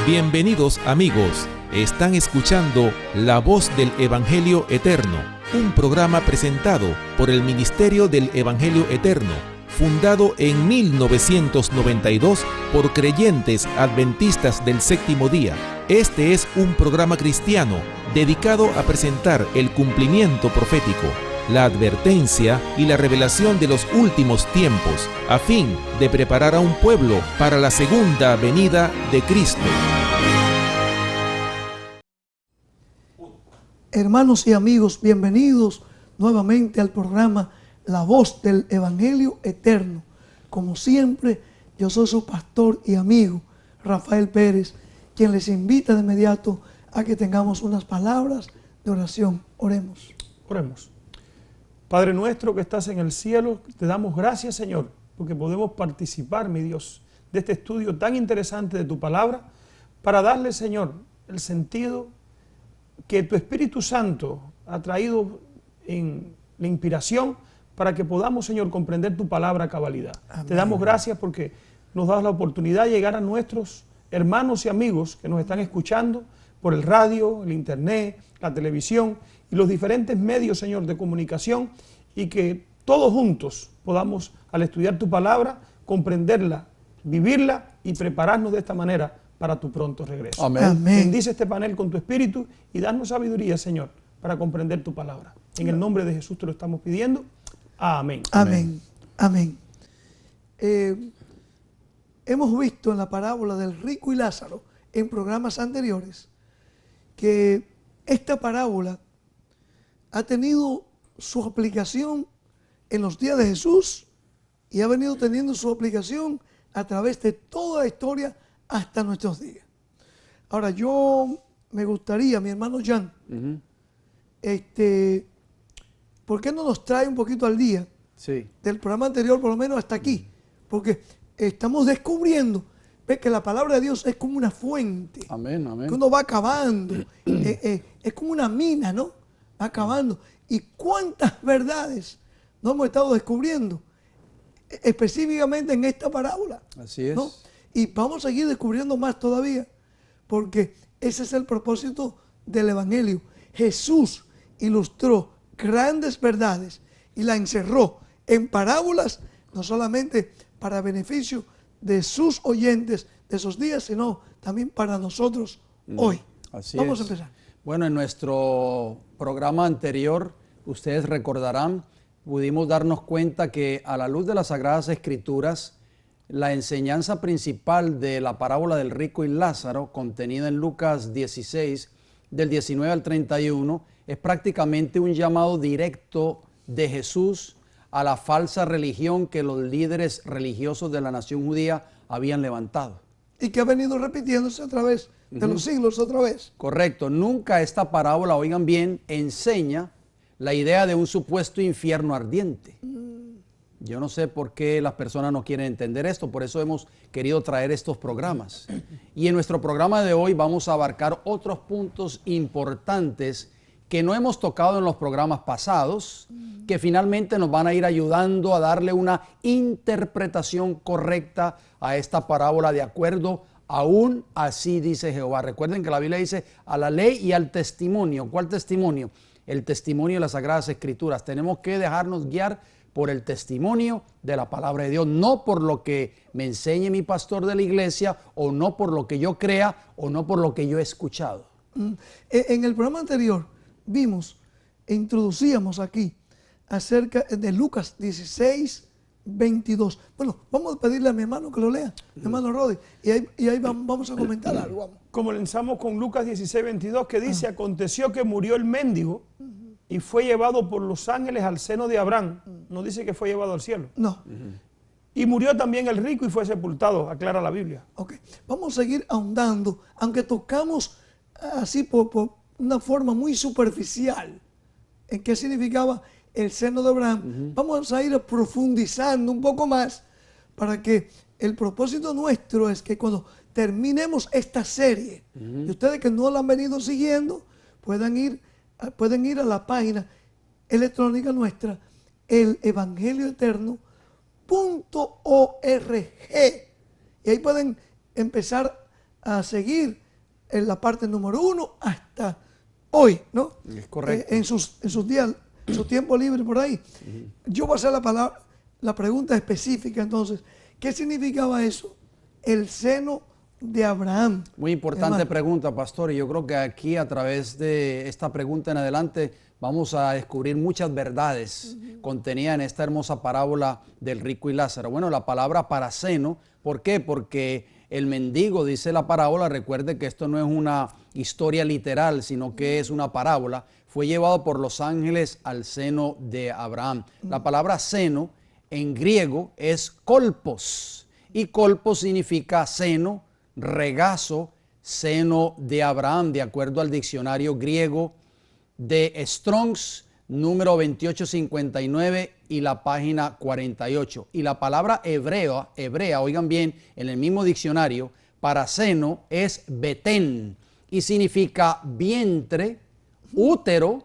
Bienvenidos amigos, están escuchando La Voz del Evangelio Eterno, un programa presentado por el Ministerio del Evangelio Eterno, fundado en 1992 por creyentes adventistas del séptimo día. Este es un programa cristiano dedicado a presentar el cumplimiento profético, la advertencia y la revelación de los últimos tiempos, a fin de preparar a un pueblo para la segunda venida de Cristo. Hermanos y amigos, bienvenidos nuevamente al programa La Voz del Evangelio Eterno. Como siempre, yo soy su pastor y amigo, Rafael Pérez, quien les invita de inmediato a que tengamos unas palabras de oración. Oremos. Oremos. Padre nuestro que estás en el cielo, te damos gracias, Señor, porque podemos participar, mi Dios, de este estudio tan interesante de tu palabra, para darle, Señor, el sentido que tu Espíritu Santo ha traído en la inspiración para que podamos, Señor, comprender tu palabra a cabalidad. Amén. Te damos gracias porque nos das la oportunidad de llegar a nuestros hermanos y amigos que nos están escuchando por el radio, el internet, la televisión y los diferentes medios, Señor, de comunicación, y que todos juntos podamos, al estudiar tu palabra, comprenderla, vivirla y prepararnos de esta manera para tu pronto regreso. Amén. Amén. Bendice este panel con tu espíritu y danos sabiduría, Señor, para comprender tu palabra. En el nombre de Jesús te lo estamos pidiendo. Amén. Amén. Amén. Hemos visto en la parábola del rico y Lázaro en programas anteriores que esta parábola ha tenido su aplicación en los días de Jesús y ha venido teniendo su aplicación a través de toda la historia hasta nuestros días. Ahora, yo me gustaría, mi hermano Jan, ¿por qué no nos trae un poquito al día del programa anterior, por lo menos hasta aquí? Porque estamos descubriendo, ves, que la palabra de Dios es como una fuente. Amén, amén. Que uno va acabando. Es como una mina, ¿no? Va acabando. ¿Y cuántas verdades no hemos estado descubriendo? Específicamente en esta parábola. Así es. ¿No? Y vamos a seguir descubriendo más todavía, porque ese es el propósito del Evangelio. Jesús ilustró grandes verdades y la encerró en parábolas, no solamente para beneficio de sus oyentes de esos días, sino también para nosotros hoy. Así Vamos es. a empezar. Bueno, en nuestro programa anterior, ustedes recordarán, pudimos darnos cuenta que a la luz de las Sagradas Escrituras, la enseñanza principal de la parábola del rico y Lázaro, contenida en Lucas 16, del 19 al 31, es prácticamente un llamado directo de Jesús a la falsa religión que los líderes religiosos de la nación judía habían levantado. Y que ha venido repitiéndose a través de los siglos otra vez. Correcto. Nunca esta parábola, oigan bien, enseña la idea de un supuesto infierno ardiente. Yo no sé por qué las personas no quieren entender esto, por eso hemos querido traer estos programas. Y en nuestro programa de hoy vamos a abarcar otros puntos importantes que no hemos tocado en los programas pasados, que finalmente nos van a ir ayudando a darle una interpretación correcta a esta parábola de acuerdo aún así dice Jehová. Recuerden que la Biblia dice a la ley y al testimonio. ¿Cuál testimonio? El testimonio de las Sagradas Escrituras. Tenemos que dejarnos guiar por el testimonio de la palabra de Dios, no por lo que me enseñe mi pastor de la iglesia, o no por lo que yo crea, o no por lo que yo he escuchado. En el programa anterior vimos e introducíamos aquí acerca de Lucas 16, 22. Bueno, vamos a pedirle a mi hermano que lo lea, mi hermano Rodi, y ahí vamos a comentar algo. Vamos. Comenzamos con Lucas 16, 22, que dice, aconteció que murió el mendigo y fue llevado por los ángeles al seno de Abraham. No dice que fue llevado al cielo. No. Y murió también el rico y fue sepultado, aclara la Biblia. Ok, vamos a seguir ahondando, aunque tocamos así por una forma muy superficial en qué significaba el seno de Abraham. Vamos a ir profundizando un poco más para que el propósito nuestro es que cuando terminemos esta serie, y ustedes que no la han venido siguiendo, pueden ir a la página electrónica nuestra, elevangelioeterno.org, y ahí pueden empezar a seguir en la parte número 1 hasta hoy, ¿no? Es correcto. En sus días, su tiempo libre por ahí. Yo voy a hacer la pregunta específica entonces. ¿Qué significaba eso? El seno de Abraham. Muy importante hermano. pregunta, pastor, y yo creo que aquí a través de esta pregunta en adelante vamos a descubrir muchas verdades contenidas en esta hermosa parábola del rico y Lázaro. Bueno, la palabra para seno, ¿por qué? Porque el mendigo, dice la parábola, recuerde que esto no es una historia literal, sino que es una parábola, fue llevado por los ángeles al seno de Abraham. La palabra seno en griego es kolpos, y kolpos significa seno, regazo, seno de Abraham, de acuerdo al diccionario griego de Strong's, número 2859 y la página 48. Y la palabra hebrea, oigan bien, en el mismo diccionario, para seno es betén y significa vientre, útero,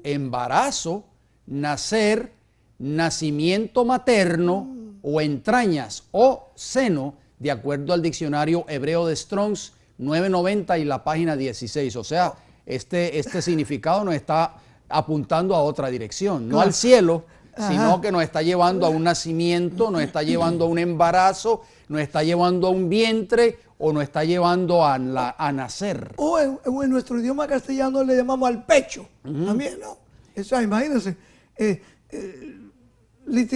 embarazo, nacer, nacimiento materno o entrañas o seno, de acuerdo al diccionario hebreo de Strong's 990 y la página 16. O sea, este significado nos está apuntando a otra dirección, no al cielo, sino que nos está llevando a un nacimiento, nos está llevando a un embarazo, nos está llevando a un vientre o nos está llevando a nacer. O en nuestro idioma castellano le llamamos al pecho, también, ¿no? O sea, imagínense,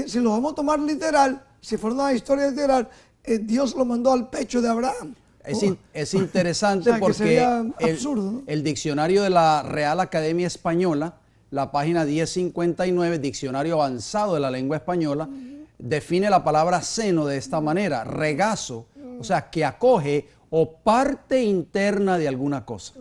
si lo vamos a tomar literal, si fuera una historia literal, Dios lo mandó al pecho de Abraham. Es interesante, o sea, porque absurdo, ¿no? el diccionario de la Real Academia Española, la página 1059, diccionario avanzado de la lengua española, define la palabra seno de esta manera: regazo, o sea, que acoge o parte interna de alguna cosa.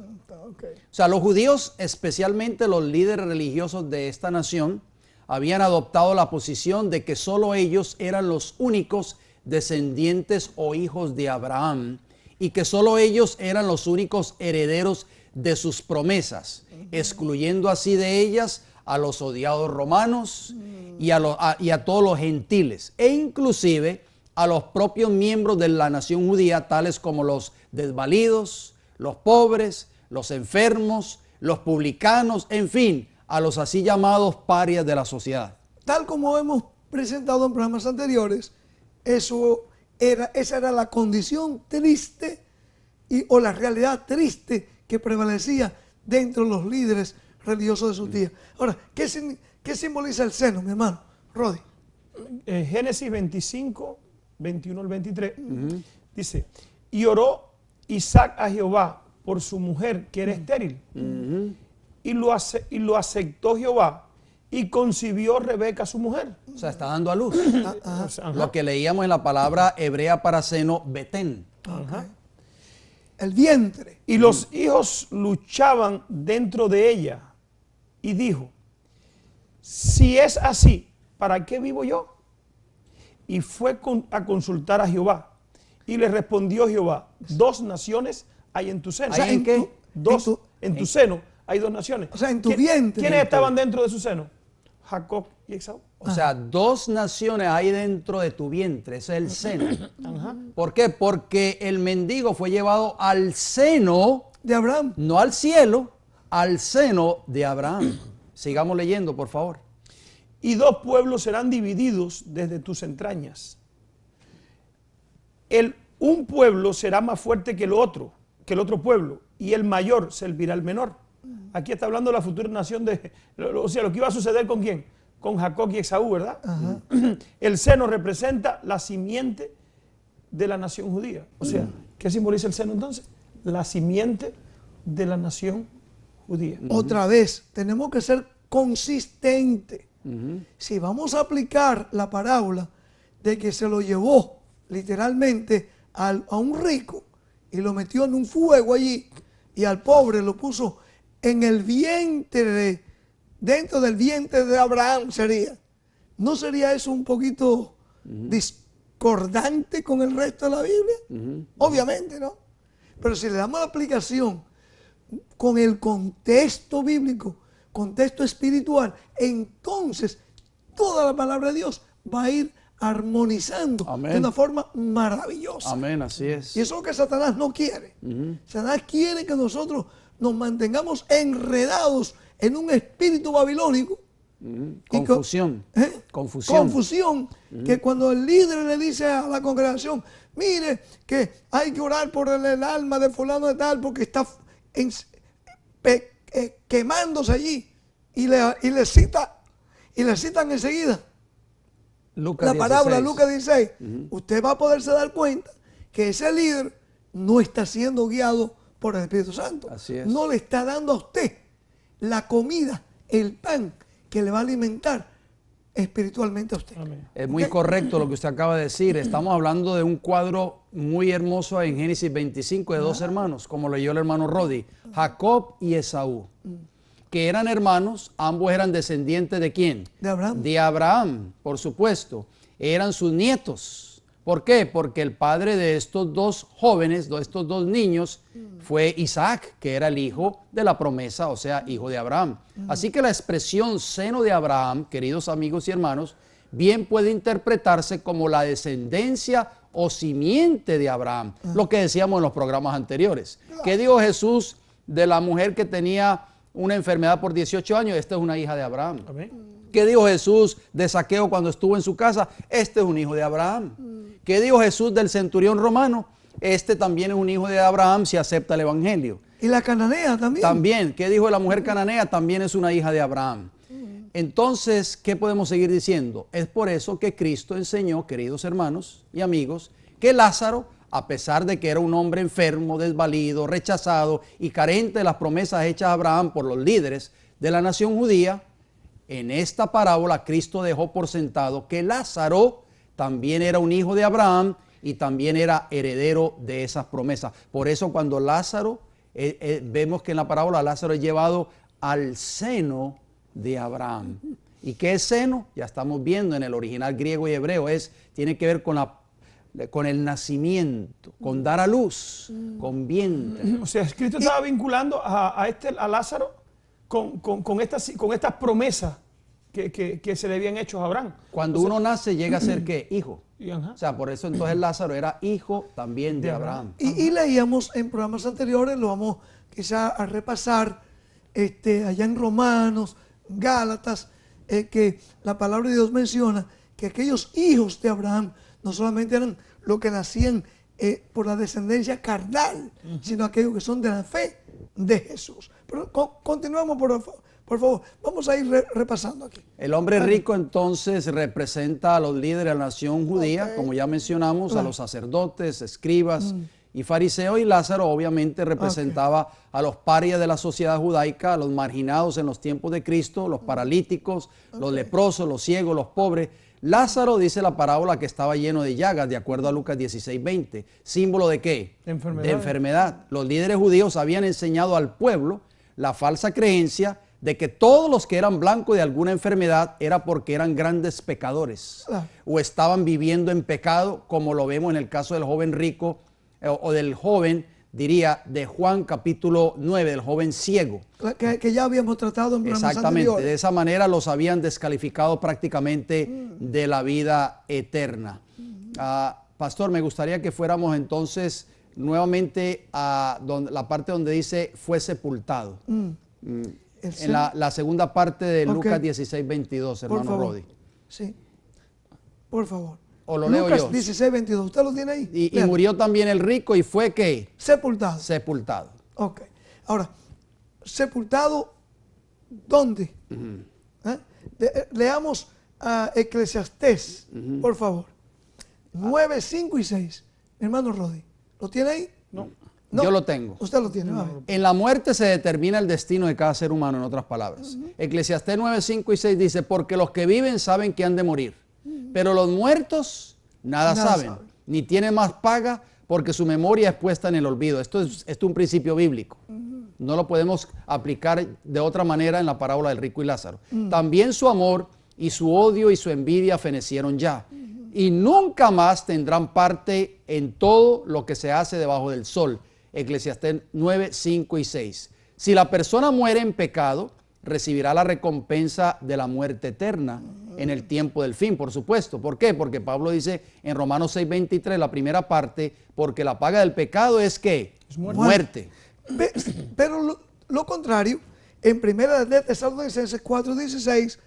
Okay. O sea, los judíos, especialmente los líderes religiosos de esta nación, habían adoptado la posición de que solo ellos eran los únicos descendientes o hijos de Abraham y que solo ellos eran los únicos herederos de sus promesas, excluyendo así de ellas a los odiados romanos y a todos los gentiles, e inclusive a los propios miembros de la nación judía, tales como los desvalidos, los pobres, los enfermos, los publicanos, en fin, a los así llamados parias de la sociedad. Tal como hemos presentado en programas anteriores, esa era la condición triste o la realidad triste que prevalecía dentro de los líderes religiosos de sus días. Ahora, ¿qué simboliza el seno, mi hermano Rodi? Génesis 25, 21 al 23, dice: y oró Isaac a Jehová por su mujer, que era estéril, y lo aceptó Jehová, y concibió Rebeca su mujer. O sea, está dando a luz. Lo que leíamos en la palabra hebrea para seno, betén. Okay. El vientre. Y los hijos luchaban dentro de ella, y dijo: si es así, ¿para qué vivo yo? Y fue a consultar a Jehová, y le respondió Jehová: 2 naciones hay en tu seno. O sea, ¿en qué? En tu seno hay 2 naciones. O sea, en tu vientre. ¿Quiénes estaban dentro de su seno? Jacob y Esaú. O sea, 2 naciones hay dentro de tu vientre, ese es el seno. ¿Por qué? Porque el mendigo fue llevado al seno De Abraham. no al cielo, al seno de Abraham. Sigamos leyendo, por favor. Y 2 pueblos serán divididos desde tus entrañas. Un pueblo será más fuerte que el otro pueblo, y el mayor servirá al menor. Aquí está hablando de la futura nación o sea, lo que iba a suceder con quién, con Jacob y Esaú, ¿verdad? El seno representa la simiente de la nación judía. O sea, ¿qué simboliza el seno entonces? La simiente de la nación judía. Otra vez, tenemos que ser consistentes. Si vamos a aplicar la parábola de que se lo llevó literalmente a un rico y lo metió en un fuego allí, y al pobre lo puso en el vientre, dentro del vientre de Abraham sería. ¿No sería eso un poquito discordante con el resto de la Biblia? Obviamente, ¿no? Pero si le damos la aplicación con el contexto bíblico, contexto espiritual, entonces toda la palabra de Dios va a ir armonizando Amén. de una forma maravillosa. Amén, así es. Y eso es lo que Satanás no quiere. Satanás quiere que nosotros nos mantengamos enredados en un espíritu babilónico. Confusión. Confusión. Confusión. Que cuando el líder le dice a la congregación, mire que hay que orar por el alma de fulano de tal porque está quemándose allí. Y le citan enseguida Lucas la parábola 16. Lucas 16. Usted va a poderse dar cuenta que ese líder no está siendo guiado por el Espíritu Santo. Así es. No le está dando a usted la comida, el pan que le va a alimentar espiritualmente a usted. Amén. Es muy correcto lo que usted acaba de decir. Estamos hablando de un cuadro muy hermoso en Génesis 25 de dos hermanos, como leyó el hermano Rodi, Jacob y Esaú, que eran hermanos, ambos eran descendientes ¿de quién? De Abraham. De Abraham, por supuesto. Eran sus nietos. ¿Por qué? Porque el padre de estos dos jóvenes, de estos dos niños, fue Isaac, que era el hijo de la promesa, o sea, hijo de Abraham. Así que la expresión seno de Abraham, queridos amigos y hermanos, bien puede interpretarse como la descendencia o simiente de Abraham, lo que decíamos en los programas anteriores. ¿Qué dijo Jesús de la mujer que tenía una enfermedad por 18 años? Esta es una hija de Abraham. Amén. ¿Qué dijo Jesús de Zaqueo cuando estuvo en su casa? Este es un hijo de Abraham. ¿Qué dijo Jesús del centurión romano? Este también es un hijo de Abraham si acepta el evangelio. Y la cananea también. También, ¿qué dijo la mujer cananea? También es una hija de Abraham. Entonces, ¿qué podemos seguir diciendo? Es por eso que Cristo enseñó, queridos hermanos y amigos, que Lázaro, a pesar de que era un hombre enfermo, desvalido, rechazado y carente de las promesas hechas a Abraham por los líderes de la nación judía, en esta parábola Cristo dejó por sentado que Lázaro también era un hijo de Abraham y también era heredero de esas promesas. Por eso cuando Lázaro, vemos que en la parábola Lázaro es llevado al seno de Abraham. ¿Y qué es seno? Ya estamos viendo en el original griego y hebreo, tiene que ver con el nacimiento, con dar a luz, con vientre. O sea, Cristo estaba vinculando a Lázaro con estas promesas que se le habían hecho a Abraham. Cuando uno nace llega a ser ¿qué? Hijo. Ajá. O sea, por eso entonces Lázaro era hijo también de Abraham. Y leíamos en programas anteriores, lo vamos quizá a repasar, allá en Romanos, Gálatas, que la palabra de Dios menciona que aquellos hijos de Abraham no solamente eran los que nacían por la descendencia carnal, sino aquellos que son de la fe de Jesús. Pero continuamos, por favor. Vamos a ir repasando aquí. El hombre rico entonces representa a los líderes de la nación judía, como ya mencionamos, a los sacerdotes, escribas y fariseos, y Lázaro obviamente representaba a los parias de la sociedad judaica, a los marginados en los tiempos de Cristo, los paralíticos, los leprosos, los ciegos, los pobres. Lázaro, dice la parábola, que estaba lleno de llagas, de acuerdo a Lucas 16:20. ¿Símbolo de qué? De enfermedad. Los líderes judíos habían enseñado al pueblo la falsa creencia de que todos los que eran blancos de alguna enfermedad era porque eran grandes pecadores o estaban viviendo en pecado, como lo vemos en el caso del joven rico o del joven, diría, de Juan capítulo 9, del joven ciego. Que ya habíamos tratado en programas Exactamente, anteriores. de esa manera los habían descalificado prácticamente de la vida eterna. Pastor, me gustaría que fuéramos entonces nuevamente a la parte donde dice fue sepultado. En la segunda parte de Lucas 16:22, hermano Rodi. Sí, por favor. O lo leo yo. Lucas 16:22, ¿usted lo tiene ahí? Y murió también el rico y fue ¿qué? Sepultado. Sepultado. Ok. Ahora, sepultado, ¿dónde? Leamos a Eclesiastés, por favor. 9, 5 y 6. Hermano Rodi, ¿lo tiene ahí? No. Yo lo tengo. Usted lo tiene. Va. En la muerte se determina el destino de cada ser humano, en otras palabras. Eclesiastés 9, 5 y 6 dice, porque los que viven saben que han de morir, pero los muertos nada saben, ni tienen más paga porque su memoria es puesta en el olvido. Esto es un principio bíblico. No lo podemos aplicar de otra manera en la parábola del rico y Lázaro. También su amor y su odio y su envidia fenecieron ya. Y nunca más tendrán parte en todo lo que se hace debajo del sol. Eclesiastés 9, 5 y 6. Si la persona muere en pecado, recibirá la recompensa de la muerte eterna. en el tiempo del fin, por supuesto. ¿Por qué? Porque Pablo dice en Romanos 6:23, la primera parte, porque la paga del pecado es ¿qué? Es muerte. Muerte. Pero lo contrario, en primera de Tesalonicenses 4:16,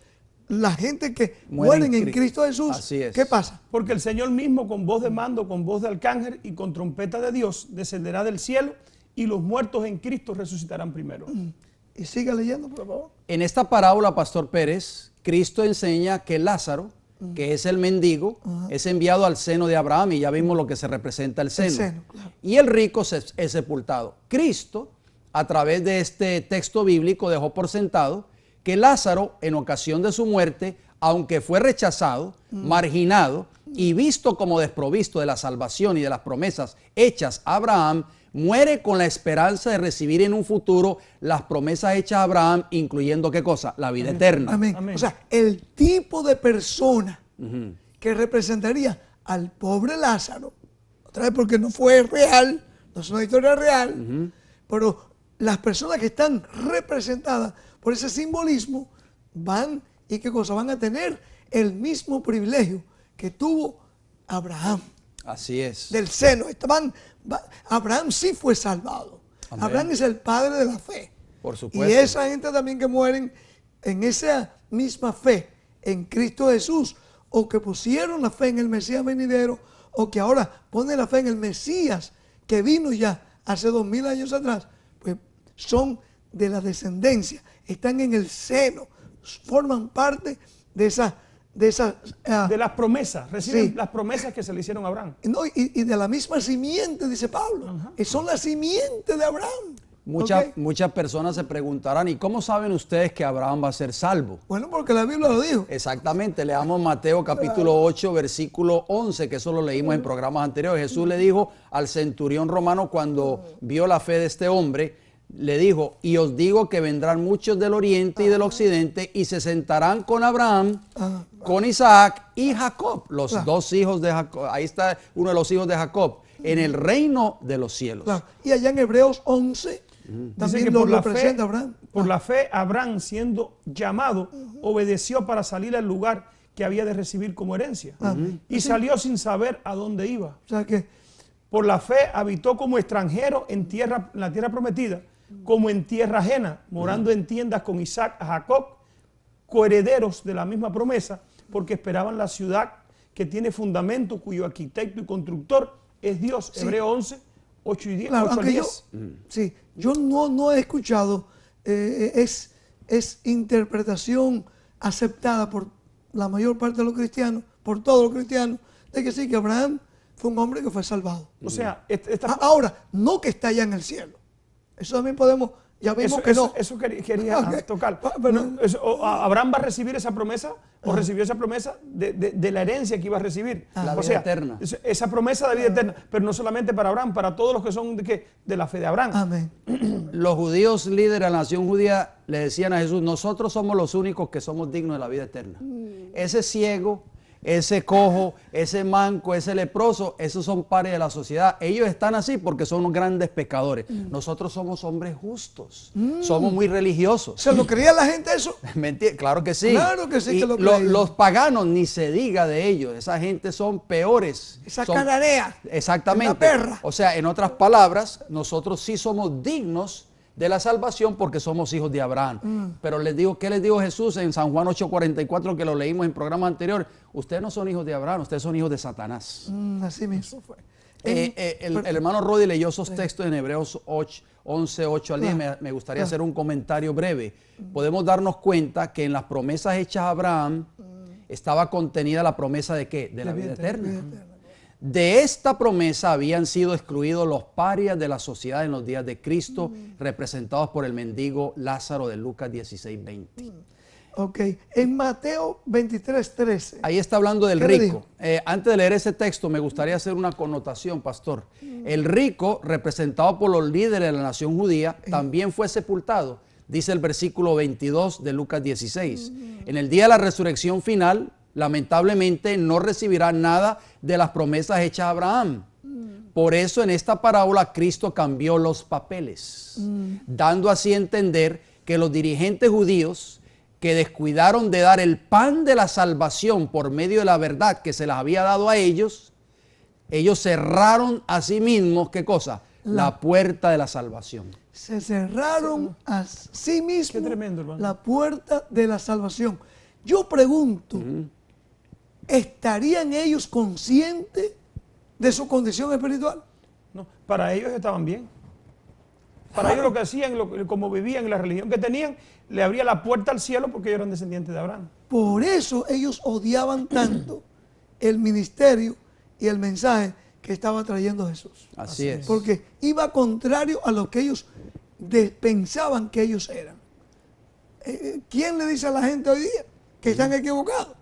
la gente que mueren en Cristo Jesús, Así es. ¿qué pasa? Porque el Señor mismo, con voz de mando, con voz de arcángel y con trompeta de Dios, descenderá del cielo y los muertos en Cristo resucitarán primero. Y siga leyendo, por favor. En esta parábola, Pastor Pérez, Cristo enseña que Lázaro, que es el mendigo, es enviado al seno de Abraham, y ya vimos lo que se representa el seno. seno, claro. Y el rico es sepultado. Cristo, a través de este texto bíblico, dejó por sentado que Lázaro, en ocasión de su muerte, aunque fue rechazado, marginado y visto como desprovisto de la salvación y de las promesas hechas a Abraham, muere con la esperanza de recibir en un futuro las promesas hechas a Abraham, incluyendo ¿qué cosa? La vida eterna. Amén. Amén. O sea, el tipo de persona que representaría al pobre Lázaro, otra vez porque no fue real, no es una historia real, pero las personas que están representadas por ese simbolismo van, ¿y qué cosa? Van a tener el mismo privilegio que tuvo Abraham. Así es. Del seno. Abraham sí fue salvado. Amén. Abraham es el padre de la fe. Por supuesto. Y esa gente también que mueren en esa misma fe en Cristo Jesús, o que pusieron la fe en el Mesías venidero, o que ahora ponen la fe en el Mesías que vino ya hace 2000 años atrás, pues son de la descendencia, están en el seno, forman parte de De las promesas, reciben Sí. las promesas que se le hicieron a Abraham. no, y de la misma simiente, dice Pablo. Son la simiente de Abraham. ¿Ok? Muchas personas se preguntarán, ¿y cómo saben ustedes que Abraham va a ser salvo? Bueno, porque la Biblia lo dijo. Exactamente, leamos Mateo capítulo 8, versículo 11, que eso lo leímos en programas anteriores. Jesús le dijo al centurión romano cuando vio la fe de este hombre, le dijo, y os digo que vendrán muchos del oriente y del occidente y se sentarán con Abraham, con Isaac y Jacob, los dos hijos de Jacob. Ahí está uno de los hijos de Jacob, en el reino de los cielos. Claro. Y allá en Hebreos 11 Dice también que lo presenta Abraham. por la fe, Abraham, siendo llamado, obedeció para salir al lugar que había de recibir como herencia. Y salió sin saber a dónde iba. O sea que Por la fe habitó como extranjero en la tierra prometida, como en tierra ajena, morando en tiendas con Isaac a Jacob, coherederos de la misma promesa, porque esperaban la ciudad que tiene fundamento, cuyo arquitecto y constructor es Dios. Sí. Hebreo 11, 8 y 10. claro, 8 al aunque 10. yo no he escuchado, es interpretación aceptada por la mayor parte de los cristianos, por todos los cristianos, de que sí, que Abraham fue un hombre que fue salvado. O sea, Ahora, no que está allá en el cielo. Eso también podemos, ya vimos que no. Eso quería Ok. tocar. Pero- Abraham va a recibir esa promesa, o recibió esa promesa de la herencia que iba a recibir. La o vida sea, eterna. Esa promesa de vida eterna, pero no solamente para Abraham, para todos los que son de la fe de Abraham. Amén. Los judíos líderes de la nación judía le decían a Jesús, nosotros somos los únicos que somos dignos de la vida eterna. Ese ciego, ese cojo, ese manco, ese leproso, esos son pares de la sociedad. Ellos están así porque son grandes pecadores. Nosotros somos hombres justos, somos muy religiosos. ¿Se lo creía la gente eso? Mentira, claro que sí. Claro que sí Y que lo creían. los paganos, ni se diga de ellos. Esa gente son peores. Esa Son- cananea. Exactamente. Una perra. O sea, en otras palabras, nosotros sí somos dignos de la salvación porque somos hijos de Abraham. Pero les digo, ¿qué les dijo Jesús en San Juan 8:44, que lo leímos en programa anterior? Ustedes no son hijos de Abraham, ustedes son hijos de Satanás. Así mismo fue. El hermano Rodi leyó esos textos en Hebreos 11, 8 al 10. Me gustaría hacer un comentario breve. Podemos darnos cuenta que en las promesas hechas a Abraham estaba contenida la promesa de ¿qué? De la vida eterna. De esta promesa habían sido excluidos los parias de la sociedad en los días de Cristo, representados por el mendigo Lázaro de Lucas 16:20. Ok. En Mateo 23:13. Ahí está hablando del ¿Qué le rico. Antes de leer ese texto, me gustaría hacer una connotación, pastor. El rico, representado por los líderes de la nación judía, también fue sepultado, dice el versículo 22 de Lucas 16. En el día de la resurrección final, lamentablemente no recibirá nada de las promesas hechas a Abraham. Por eso en esta parábola Cristo cambió los papeles, dando así a entender que los dirigentes judíos que descuidaron de dar el pan de la salvación por medio de la verdad que se les había dado a ellos, ellos cerraron a sí mismos, ¿qué cosa? La puerta de la salvación. Se cerraron a sí mismos. Qué tremendo, hermano. La puerta de la salvación. Yo pregunto, ¿estarían ellos conscientes de su condición espiritual? No, para ellos estaban bien. Para ellos lo que hacían, como vivían, la religión que tenían, le abría la puerta al cielo porque ellos eran descendientes de Abraham. Por eso ellos odiaban tanto el ministerio y el mensaje que estaba trayendo Jesús. Así es. Porque iba contrario a lo que ellos pensaban que ellos eran. ¿Quién le dice a la gente hoy día que están equivocados?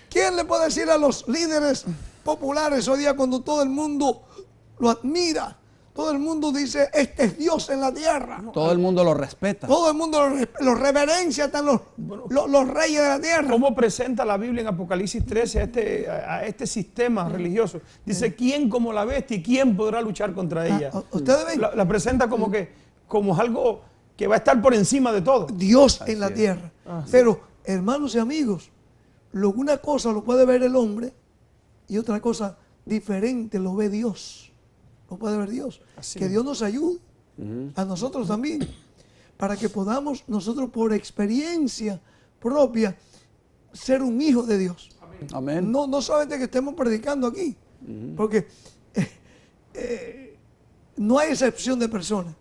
¿Quién le puede decir a los líderes populares hoy día cuando todo el mundo lo admira? Todo el mundo dice, este es Dios en la tierra. Todo el mundo lo respeta. Todo el mundo lo reverencia, están los reyes de la tierra. ¿Cómo presenta la Biblia en Apocalipsis 13 a este sistema religioso? Dice, ¿quién como la bestia y quién podrá luchar contra ella? ¿Ustedes ven? La presenta como algo que va a estar por encima de todo. Dios Así en la es. tierra. Pero, hermanos y amigos, una cosa lo puede ver el hombre y otra cosa diferente lo ve Dios. Lo puede ver Dios. Así Que es. Dios nos ayude, a nosotros también, para que podamos nosotros por experiencia propia ser un hijo de Dios. Amén. No solamente que estemos predicando aquí, porque no hay excepción de personas.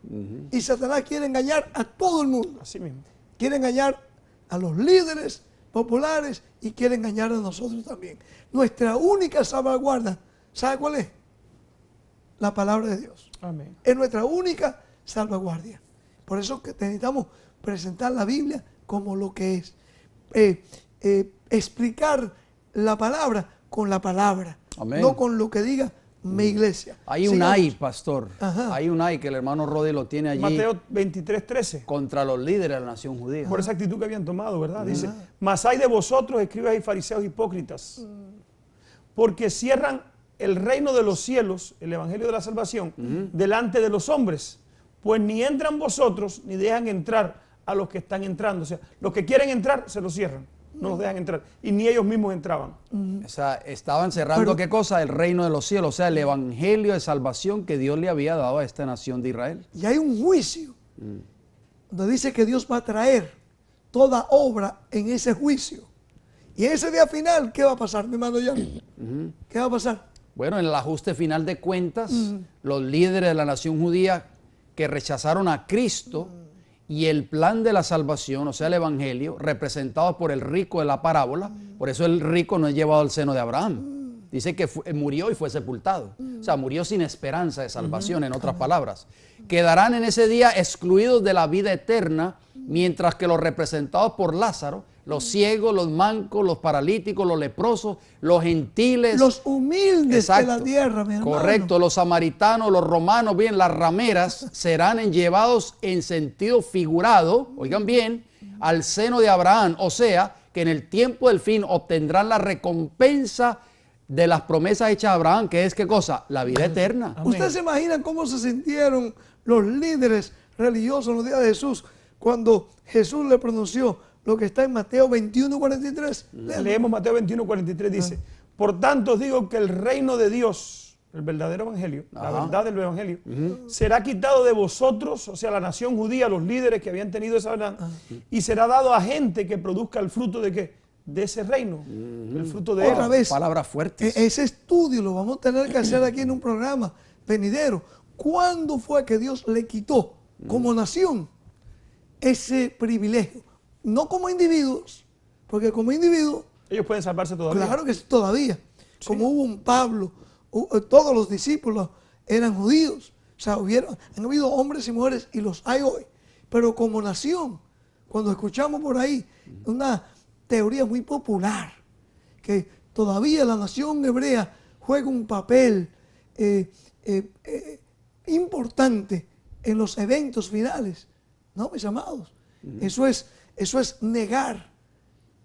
Y Satanás quiere engañar a todo el mundo. Así mismo. Quiere engañar a los líderes populares y quiere engañar a nosotros también. Nuestra única salvaguarda, ¿sabe cuál es? La palabra de Dios. Amén. Es nuestra única salvaguardia. Por eso que necesitamos presentar la Biblia como lo que es. Explicar la palabra con la palabra. Amén. No con lo que diga mi iglesia. Hay un Sigamos. ay, pastor. Ajá. Hay un ay que el hermano Rodi lo tiene allí Mateo 23:13. contra los líderes de la nación judía. Por esa actitud que habían tomado, ¿verdad? Dice, mas hay de vosotros, escribas y fariseos hipócritas, porque cierran el reino de los cielos, el evangelio de la salvación, delante de los hombres, pues ni entran vosotros, ni dejan entrar a los que están entrando. O sea, los que quieren entrar, se los cierran, no los dejan entrar, y ni ellos mismos entraban. O sea, estaban cerrando, ¿qué cosa? El reino de los cielos, o sea, el evangelio de salvación que Dios le había dado a esta nación de Israel. Y hay un juicio donde dice que Dios va a traer toda obra en ese juicio. Y en ese día final, ¿qué va a pasar, mi hermano Jan? ¿Qué va a pasar? Bueno, en el ajuste final de cuentas, los líderes de la nación judía que rechazaron a Cristo y el plan de la salvación, o sea, el evangelio, representado por el rico de la parábola, por eso el rico no es llevado al seno de Abraham. Dice que murió y fue sepultado. O sea, murió sin esperanza de salvación, en otras palabras. Quedarán en ese día excluidos de la vida eterna, mientras que los representados por Lázaro, los ciegos, los mancos, los paralíticos, los leprosos, los gentiles. Los humildes de la tierra, mi hermano. Correcto, los samaritanos, los romanos, bien, las rameras, serán llevados en sentido figurado, oigan bien, al seno de Abraham. O sea, que en el tiempo del fin obtendrán la recompensa de las promesas hechas a Abraham, que es, ¿qué cosa? La vida eterna. ¿Ustedes se imaginan cómo se sintieron los líderes religiosos en los días de Jesús cuando Jesús le pronunció lo que está en Mateo 21:43? Leemos Mateo 21:43, dice, por tanto os digo que el reino de Dios, el verdadero evangelio, la verdad del evangelio, será quitado de vosotros, o sea, la nación judía, los líderes que habían tenido esa verdad, y será dado a gente que produzca el fruto de ¿qué? De ese reino, el fruto de Otra él. vez, Palabras fuertes. ese estudio lo vamos a tener que hacer aquí en un programa venidero. ¿Cuándo fue que Dios le quitó como nación ese privilegio? No como individuos, porque como individuos, Ellos pueden salvarse todavía. claro que sí, todavía. Como hubo un Pablo, todos los discípulos eran judíos. O sea, han habido hombres y mujeres y los hay hoy. Pero como nación, cuando escuchamos por ahí una teoría muy popular, que todavía la nación hebrea juega un papel importante en los eventos finales. No, mis amados. Eso es negar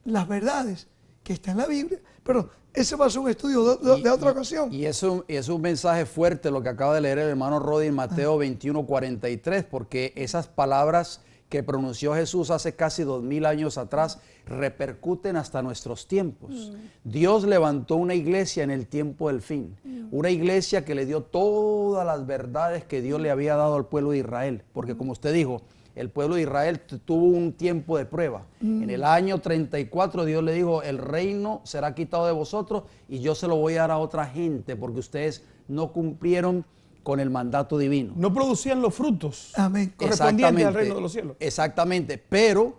las verdades que están en la Biblia. Pero ese va a ser un estudio de otra ocasión. Y eso es un mensaje fuerte lo que acaba de leer el hermano Rodi en Mateo 21:43, porque esas palabras que pronunció Jesús hace casi 2000 años atrás repercuten hasta nuestros tiempos. Dios levantó una iglesia en el tiempo del fin, una iglesia que le dio todas las verdades que Dios le había dado al pueblo de Israel, porque como usted dijo, el pueblo de Israel tuvo un tiempo de prueba. En el año 34 Dios le dijo, el reino será quitado de vosotros y yo se lo voy a dar a otra gente porque ustedes no cumplieron con el mandato divino. No producían los frutos Amén. correspondientes al reino de los cielos. Exactamente, pero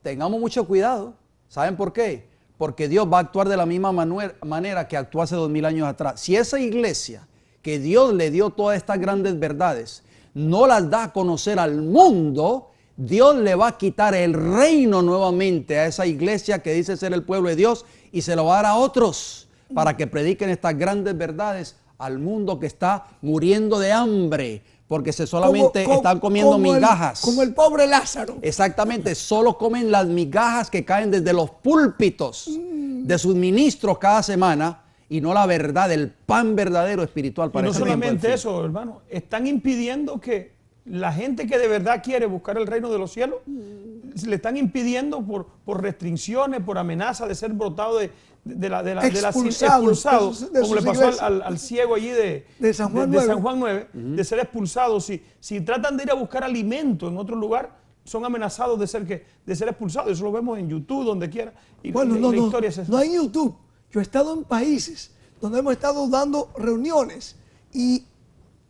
tengamos mucho cuidado. ¿Saben por qué? Porque Dios va a actuar de la misma manera que actuó hace 2000 años atrás. Si esa iglesia que Dios le dio todas estas grandes verdades no las da a conocer al mundo, Dios le va a quitar el reino nuevamente a esa iglesia que dice ser el pueblo de Dios y se lo va a dar a otros para que prediquen estas grandes verdades al mundo que está muriendo de hambre, porque solamente están comiendo migajas. Como el pobre Lázaro. Exactamente, solo comen las migajas que caen desde los púlpitos de sus ministros cada semana y no la verdad, el pan verdadero espiritual para Y no ese tiempo del solamente fin. eso, hermano, están impidiendo que la gente que de verdad quiere buscar el reino de los cielos, le están impidiendo por restricciones, por amenazas de ser brotado expulsado, como le pasó al ciego allí de San Juan 9, de ser expulsado. Si tratan de ir a buscar alimento en otro lugar, son amenazados de ser expulsados. Eso lo vemos en YouTube, donde quiera. Y Bueno, la historia es esa. no hay YouTube. Yo he estado en países donde hemos estado dando reuniones y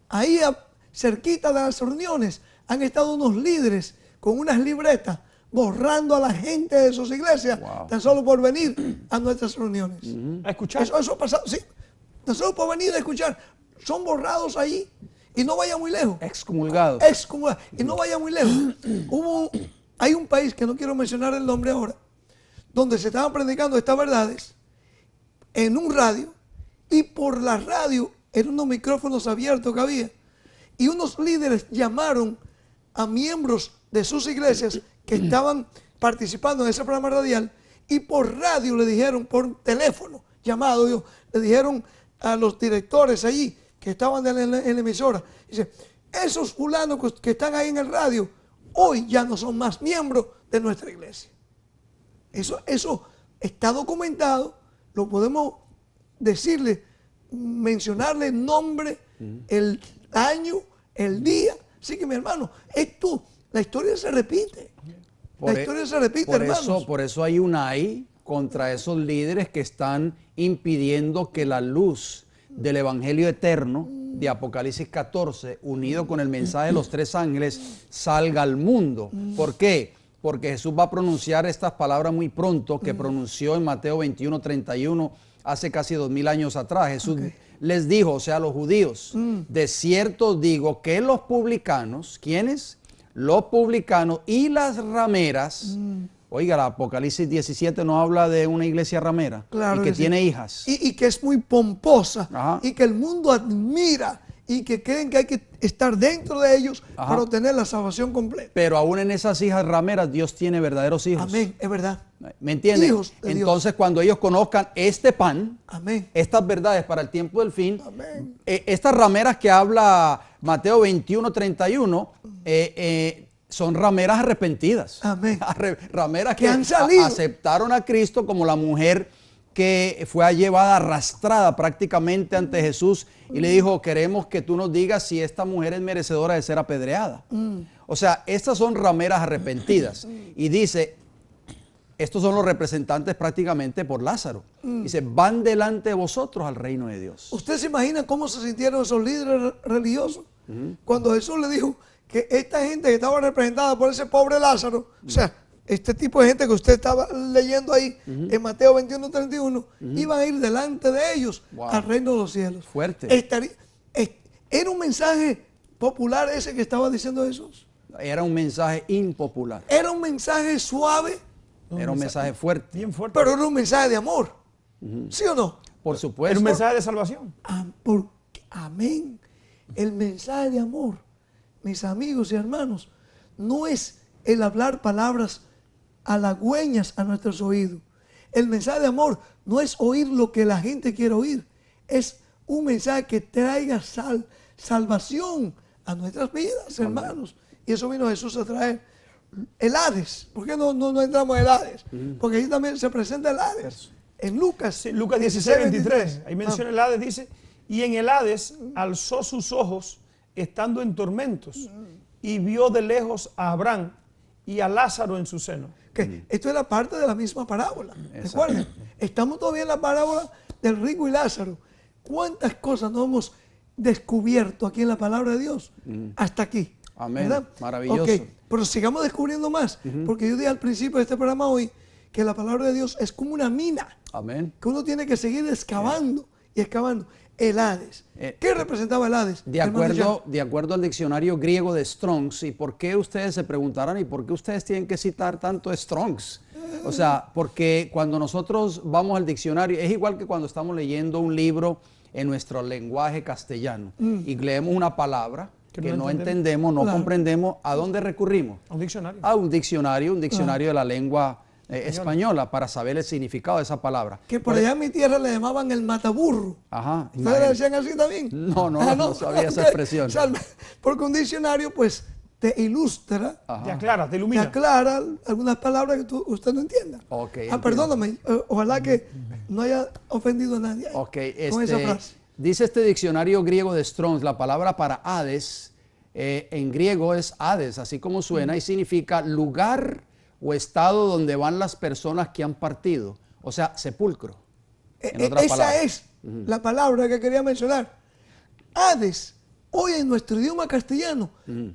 ahí cerquita de las reuniones han estado unos líderes con unas libretas borrando a la gente de sus iglesias tan solo por venir a nuestras reuniones. A escuchar. Eso ha pasado, sí. Tan solo por venir a escuchar. Son borrados ahí y no vayan muy lejos. Excomulgados. Y no vayan muy lejos. Hay un país que no quiero mencionar el nombre ahora, donde se estaban predicando estas verdades en un radio y por la radio en unos micrófonos abiertos que había. Y unos líderes llamaron a miembros de sus iglesias que estaban participando en ese programa radial y por radio le dijeron, por teléfono llamado, le dijeron a los directores allí que estaban en la emisora, dice, esos fulanos que están ahí en el radio hoy ya no son más miembros de nuestra iglesia. Eso está documentado, lo podemos decirle, mencionarle el nombre, el año, el día. Así que mi hermano, la historia se repite. Por eso hay una AI contra esos líderes que están impidiendo que la luz del Evangelio eterno de Apocalipsis 14, unido con el mensaje de los tres ángeles, salga al mundo. ¿Por qué? Porque Jesús va a pronunciar estas palabras muy pronto que pronunció en Mateo 21:31 hace casi 2000 años atrás. Jesús les dijo, o sea, a los judíos, de cierto os digo que los publicanos, ¿quiénes? Los publicanos y las rameras, oiga, la Apocalipsis 17 nos habla de una iglesia ramera, claro, y que tiene hijas. Y que es muy pomposa, Ajá. y que el mundo admira, y que creen que hay que estar dentro de ellos para obtener la salvación completa. Pero aún en esas hijas rameras Dios tiene verdaderos hijos. Amén, es verdad. ¿Me entienden? Hijos de Entonces Dios. cuando ellos conozcan este pan, Amén. estas verdades para el tiempo del fin, Amén. Estas rameras que habla Mateo 21:31 son rameras arrepentidas. Amén. Rameras Que que han salido. aceptaron a Cristo como la mujer que fue llevada arrastrada prácticamente ante Jesús y le dijo, queremos que tú nos digas si esta mujer es merecedora de ser apedreada. O sea, estas son rameras arrepentidas. Y dice, estos son los representantes prácticamente por Lázaro. Dice, van delante de vosotros al reino de Dios. ¿Usted se imagina cómo se sintieron esos líderes religiosos? Cuando Jesús le dijo que esta gente que estaba representada por ese pobre Lázaro, o sea, este tipo de gente que usted estaba leyendo ahí en Mateo 21:31, iban a ir delante de ellos al reino de los cielos. Fuerte. Era un mensaje popular ese que estaba diciendo Jesús. Era un mensaje impopular. Era un mensaje suave, Era un mensaje fuerte. Bien fuerte. pero era un mensaje de amor. ¿Sí o no? Por supuesto. Era un mensaje de salvación. Amén. El mensaje de amor, mis amigos y hermanos, no es el hablar palabras halagüeñas a nuestros oídos. El mensaje de amor no es oír lo que la gente quiere oír. Es un mensaje que traiga salvación a nuestras vidas, hermanos Y eso vino Jesús a traer el Hades. ¿Por qué no entramos en el Hades? Porque ahí también se presenta el Hades. En Lucas. Sí, Lucas 16, 23. Ahí menciona el Hades, dice, y en el Hades alzó sus ojos estando en tormentos y vio de lejos a Abraham y a Lázaro en su seno. Que esto era parte de la misma parábola. Recuerden, estamos todavía en la parábola del rico y Lázaro. ¿Cuántas cosas no hemos descubierto aquí en la palabra de Dios? Hasta aquí. Amén. ¿Verdad? Maravilloso. Ok, pero sigamos descubriendo más. Porque yo dije al principio de este programa hoy que la palabra de Dios es como una mina. Amén. Que uno tiene que seguir excavando y excavando. El Hades. ¿Qué representaba el Hades? De acuerdo al diccionario griego de Strong's, ¿y por qué ustedes se preguntarán y por qué ustedes tienen que citar tanto Strong's? O sea, porque cuando nosotros vamos al diccionario, es igual que cuando estamos leyendo un libro en nuestro lenguaje castellano y leemos una palabra que no entendemos, no comprendemos, ¿a dónde recurrimos? A un diccionario. A un diccionario de la lengua española para saber el significado de esa palabra. Que por allá en mi tierra le llamaban el mataburro. Ajá. ¿Ustedes le decían así también? No sabía esa expresión. O sea, porque un diccionario pues te ilustra, Te aclara, te ilumina. te aclara algunas palabras que usted no entienda. Okay, perdóname, ojalá que no haya ofendido a nadie con esa frase. Dice este diccionario griego de Strong's, la palabra para Hades en griego es Hades, así como suena, y significa lugar o estado donde van las personas que han partido, o sea, sepulcro. Esa es la palabra que quería mencionar. Hades, hoy en nuestro idioma castellano,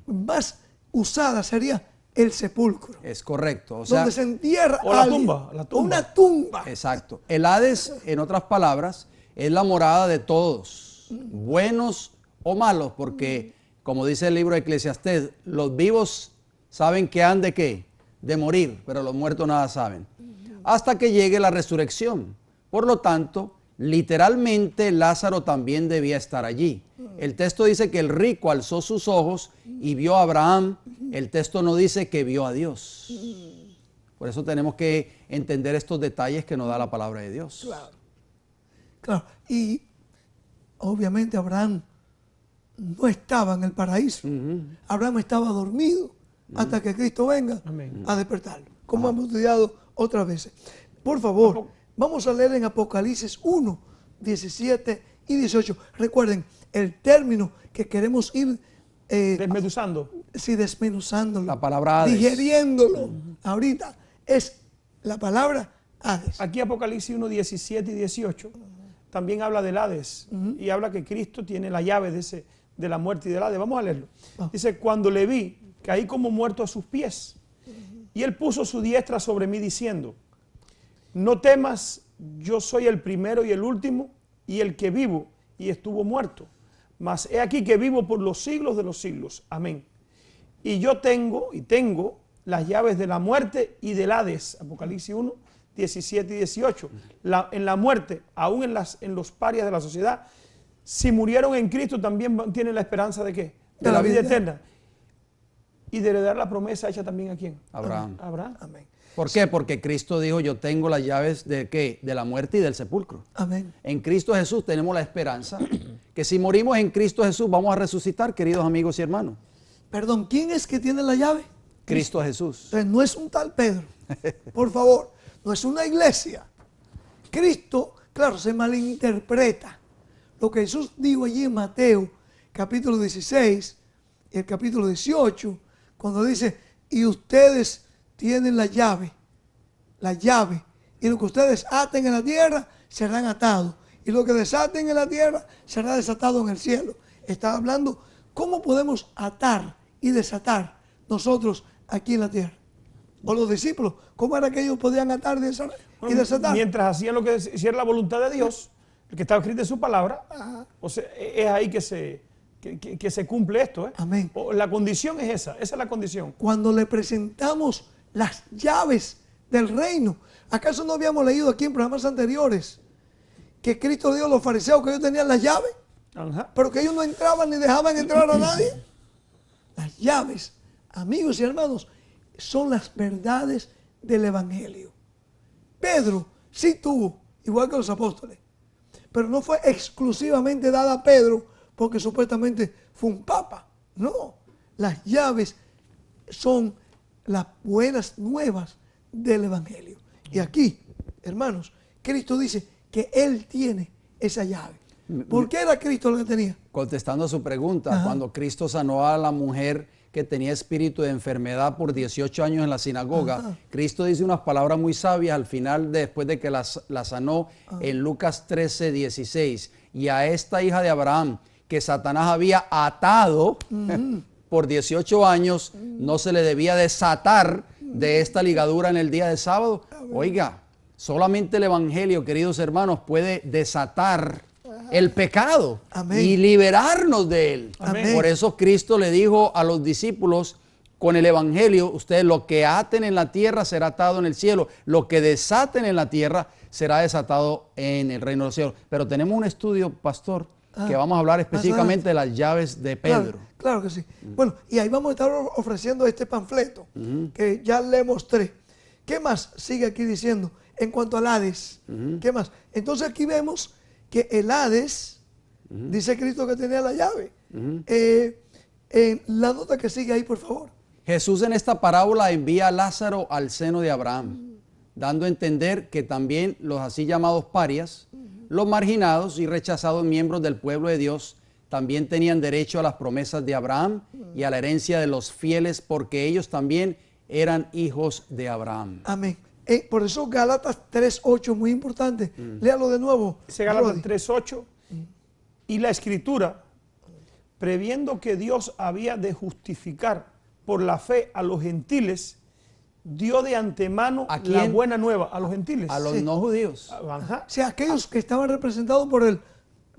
más usada sería el sepulcro. Es correcto. O sea, donde se entierra o la tumba, una tumba. Exacto. El Hades, en otras palabras, es la morada de todos, buenos o malos, porque, como dice el libro de Eclesiastés, los vivos saben que han de qué, de morir, pero los muertos nada saben, hasta que llegue la resurrección. Por lo tanto, literalmente Lázaro también debía estar allí. El texto dice que el rico alzó sus ojos y vio a Abraham. El texto no dice que vio a Dios. Por eso tenemos que entender estos detalles que nos da la palabra de Dios. Claro. Y obviamente Abraham no estaba en el paraíso. Abraham estaba dormido hasta que Cristo venga a despertarlo, como hemos estudiado otras veces. Por favor, vamos a leer en Apocalipsis 1, 17 y 18. Recuerden, el término que queremos ir desmenuzando. Sí, desmenuzándolo. La palabra Hades. Digeriéndolo. Ahorita es la palabra Hades. Aquí Apocalipsis 1, 17 y 18 también habla del Hades y habla que Cristo tiene la llave de la muerte y del Hades. Vamos a leerlo. Dice, cuando le vi, caí como muerto a sus pies y él puso su diestra sobre mí diciendo, no temas, yo soy el primero y el último y el que vivo y estuvo muerto. Mas he aquí que vivo por los siglos de los siglos. Amén. Y yo tengo las llaves de la muerte y del Hades. Apocalipsis 1, 17 y 18. En la muerte, aún en los parias de la sociedad, si murieron en Cristo también tienen la esperanza ¿de qué? De la vida eterna. Y de heredar la promesa hecha también ¿a quién? Abraham. Amén. ¿Por qué? Porque Cristo dijo, yo tengo las llaves de ¿qué? De la muerte y del sepulcro. Amén. En Cristo Jesús tenemos la esperanza que si morimos en Cristo Jesús vamos a resucitar, queridos amigos y hermanos. Perdón, ¿quién es que tiene la llave? Cristo Jesús. Entonces, no es un tal Pedro, por favor, no es una iglesia. Cristo, claro, se malinterpreta. Lo que Jesús dijo allí en Mateo, capítulo 16, y el capítulo 18, cuando dice, y ustedes tienen la llave, y lo que ustedes aten en la tierra, serán atados, y lo que desaten en la tierra, será desatado en el cielo. Está hablando cómo podemos atar y desatar nosotros aquí en la tierra. O los discípulos, ¿cómo era que ellos podían atar y desatar? Mientras hacían lo que hiciera la voluntad de Dios, el que estaba escrito en su palabra, o sea, es ahí que se cumple esto. Amén. La condición es esa es la condición. Cuando le presentamos las llaves del reino, ¿acaso no habíamos leído aquí en programas anteriores que Cristo dijo a los fariseos que ellos tenían las llaves? Ajá. Pero que ellos no entraban ni dejaban entrar a nadie. Las llaves, amigos y hermanos, son las verdades del Evangelio. Pedro sí tuvo, igual que los apóstoles, pero no fue exclusivamente dada a Pedro porque supuestamente fue un papa. No, las llaves son las buenas nuevas del Evangelio. Y aquí, hermanos, Cristo dice que Él tiene esa llave. ¿Por qué era Cristo lo que tenía? Contestando a su pregunta, Ajá. cuando Cristo sanó a la mujer que tenía espíritu de enfermedad por 18 años en la sinagoga, Ajá. Cristo dice unas palabras muy sabias al final, después de que la sanó, en Lucas 13, 16. Y a esta hija de Abraham, que Satanás había atado por 18 años, no se le debía desatar de esta ligadura en el día de sábado. Oiga, solamente el Evangelio, queridos hermanos, puede desatar el pecado. Amén. Y liberarnos de él. Amén. Por eso Cristo le dijo a los discípulos, con el Evangelio, ustedes lo que aten en la tierra será atado en el cielo, lo que desaten en la tierra será desatado en el reino de los cielos. Pero tenemos un estudio, pastor, que vamos a hablar específicamente de las llaves de Pedro. Claro que sí. Bueno, y ahí vamos a estar ofreciendo este panfleto que ya le mostré. ¿Qué más sigue aquí diciendo en cuanto al Hades? ¿Qué más? Entonces aquí vemos que el Hades, dice Cristo que tenía la llave. La nota que sigue ahí, por favor. Jesús en esta parábola envía a Lázaro al seno de Abraham, dando a entender que también los así llamados parias, los marginados y rechazados miembros del pueblo de Dios, también tenían derecho a las promesas de Abraham y a la herencia de los fieles, porque ellos también eran hijos de Abraham. Amén. Por eso Gálatas 3:8 es muy importante. Léalo de nuevo. Dice Gálatas Rodi. 3:8, y la Escritura, previendo que Dios había de justificar por la fe a los gentiles, dio de antemano ¿A la quién? buena nueva a los gentiles. A los Sí. no judíos. Ajá. O sea, aquellos que estaban representados por el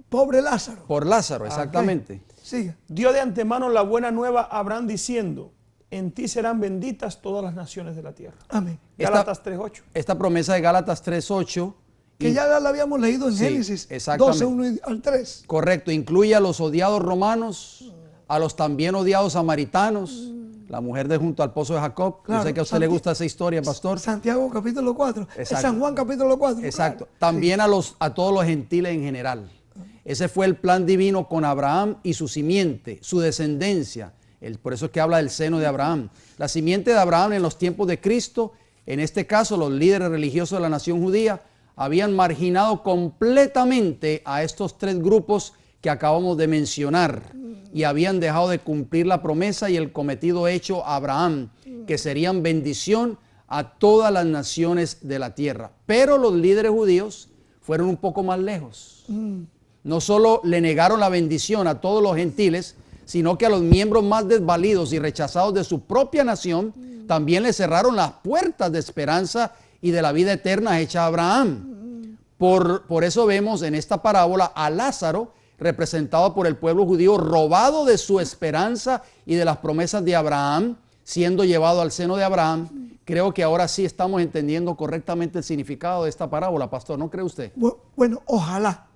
pobre Lázaro. Por Lázaro, exactamente. Siga. Dio de antemano la buena nueva a Abraham diciendo, en ti serán benditas todas las naciones de la tierra. Amén. Gálatas 3:8. Esta promesa de Gálatas 3:8, Que ya la habíamos leído en Sí, Génesis exactamente. 12:1 al 3. correcto, incluye a los odiados romanos, a los también odiados samaritanos, la mujer de junto al pozo de Jacob. Claro, Yo sé que a usted le gusta esa historia, pastor. Santiago capítulo 4. Exacto. San Juan capítulo 4. Exacto. claro. También a todos los gentiles en general. Ese fue el plan divino con Abraham y su simiente, su descendencia. Por eso es que habla del seno de Abraham. La simiente de Abraham en los tiempos de Cristo, en este caso los líderes religiosos de la nación judía, habían marginado completamente a estos tres grupos que acabamos de mencionar y habían dejado de cumplir la promesa y el cometido hecho a Abraham, que serían bendición a todas las naciones de la tierra. Pero los líderes judíos fueron un poco más lejos. No solo le negaron la bendición a todos los gentiles, sino que a los miembros más desvalidos y rechazados de su propia nación, también le cerraron las puertas de esperanza y de la vida eterna hecha a Abraham. Por eso vemos en esta parábola a Lázaro, representado por el pueblo judío, robado de su esperanza y de las promesas de Abraham, siendo llevado al seno de Abraham. Creo que ahora sí estamos entendiendo correctamente el significado de esta parábola, pastor, ¿no cree usted? Bueno, ojalá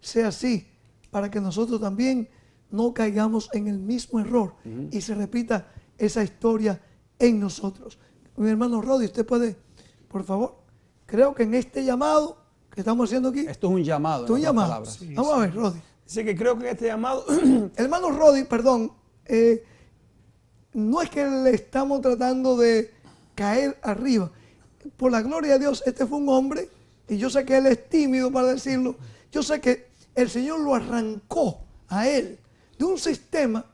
sea así, para que nosotros también no caigamos en el mismo error y se repita esa historia en nosotros. Mi hermano Rodi, usted puede, por favor, creo que en este llamado que estamos haciendo aquí, Esto es un llamado. esto es un en otras llamado. palabras. Sí, Vamos a ver, Rodi. Dice que creo que en este llamado, Hermano Rodi, perdón, no es que le estamos tratando de caer arriba. Por la gloria de Dios, este fue un hombre, y yo sé que él es tímido para decirlo, yo sé que el Señor lo arrancó a él de un sistema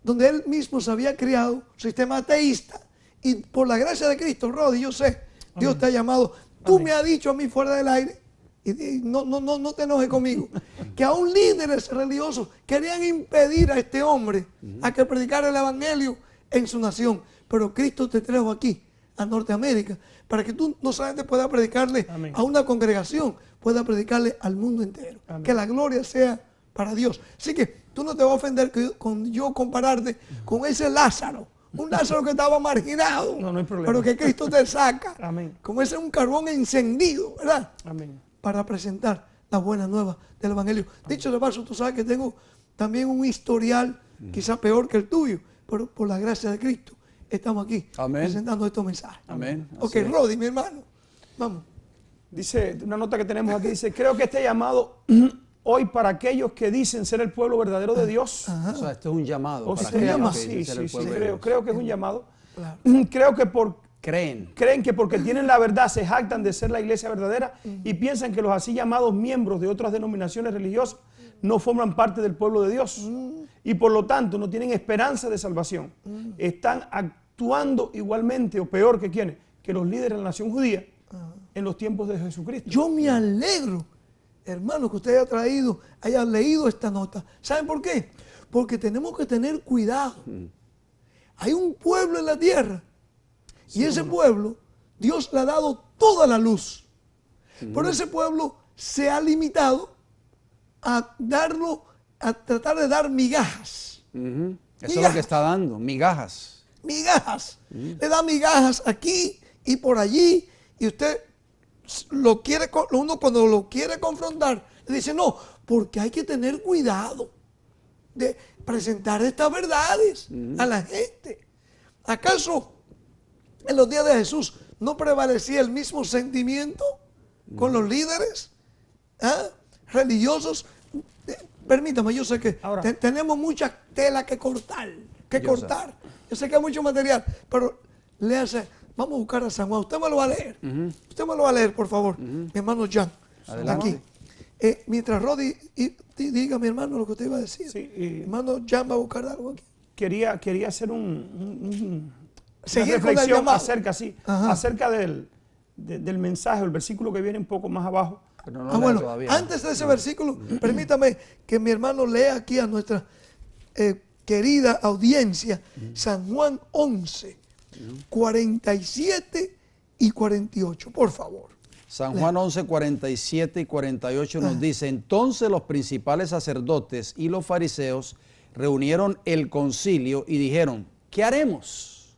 donde él mismo se había criado, un sistema ateísta, y por la gracia de Cristo, Rodi, yo sé, Dios te ha llamado. Tú me has dicho a mí fuera del aire, y no te enojes conmigo, que aún líderes religiosos querían impedir a este hombre a que predicara el evangelio en su nación. Pero Cristo te trajo aquí, a Norteamérica, para que tú no solamente puedas predicarle Amén. a una congregación, puedas predicarle al mundo entero. Amén. Que la gloria sea para Dios. Así que tú no te vas a ofender con yo compararte con ese Lázaro. Un Lázaro que estaba marginado, No hay problema. pero que Cristo te saca. Amén. Como ese un carbón encendido, ¿verdad? amén. Para presentar la buena nueva del Evangelio. Dicho de paso, tú sabes que tengo también un historial quizá peor que el tuyo, pero por la gracia de Cristo estamos aquí Amén. presentando estos mensajes. Amén. Ok, Así es. Rodi, mi hermano, vamos. Dice, una nota que tenemos aquí, dice, creo que este llamado hoy para aquellos que dicen ser el pueblo verdadero de Dios. O sea, esto es un llamado O para sea, aquellos que sí, dicen ser sí, el sí, pueblo de Dios. creo que es un llamado. Claro. Creo que Creen. creen que porque tienen la verdad se jactan de ser la iglesia verdadera y piensan que los así llamados miembros de otras denominaciones religiosas no forman parte del pueblo de Dios y por lo tanto no tienen esperanza de salvación. Están actuando igualmente o peor que quienes, que los líderes de la nación judía en los tiempos de Jesucristo. Yo me alegro, hermano, que usted haya leído esta nota. ¿Saben por qué? Porque tenemos que tener cuidado. Hay un pueblo en la tierra y ese pueblo, Dios le ha dado toda la luz. Pero ese pueblo se ha limitado a tratar de dar migajas. Eso es lo que está dando, migajas. Migajas. Le da migajas aquí y por allí y usted uno cuando lo quiere confrontar, le dice no, porque hay que tener cuidado de presentar estas verdades a la gente. ¿Acaso en los días de Jesús no prevalecía el mismo sentimiento con los líderes religiosos? Permítame, yo sé que Ahora, tenemos mucha tela que cortar. Yo sé que hay mucho material, pero léase. Vamos a buscar a San Juan. Usted me lo va a leer. Usted me lo va a leer, por favor. Mi hermano Jan. Adelante. Aquí. Mientras Rodi diga, mi hermano, lo que usted iba a decir. Sí, mi hermano Jan va a buscar algo aquí. Quería hacer una Seguir con el reflexión llamado. acerca del mensaje, el versículo que viene un poco más abajo. Pero no lo leo Bueno, todavía. antes de ese versículo, permítame que mi hermano lea aquí a nuestra querida audiencia, San Juan 11, 47 y 48, por favor. San Juan 11, 47 y 48 nos dice, entonces los principales sacerdotes y los fariseos reunieron el concilio y dijeron, ¿qué haremos?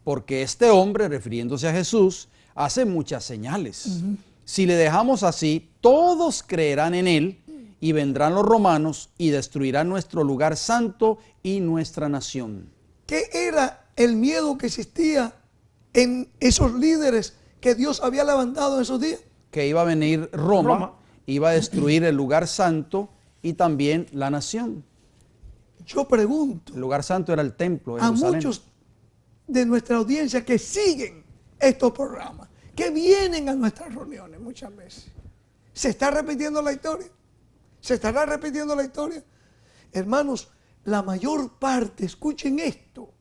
Porque este hombre, refiriéndose a Jesús, hace muchas señales. Si le dejamos así, todos creerán en él y vendrán los romanos y destruirán nuestro lugar santo y nuestra nación. ¿Qué era el miedo que existía en esos líderes que Dios había levantado en esos días? Que iba a venir Roma, iba a destruir el lugar santo y también la nación. Yo pregunto El lugar santo era el templo de a Jerusalén. muchos de nuestra audiencia que siguen estos programas, que vienen a nuestras reuniones muchas veces. ¿Se está repitiendo la historia? ¿Se estará repitiendo la historia? Hermanos, la mayor parte, escuchen esto,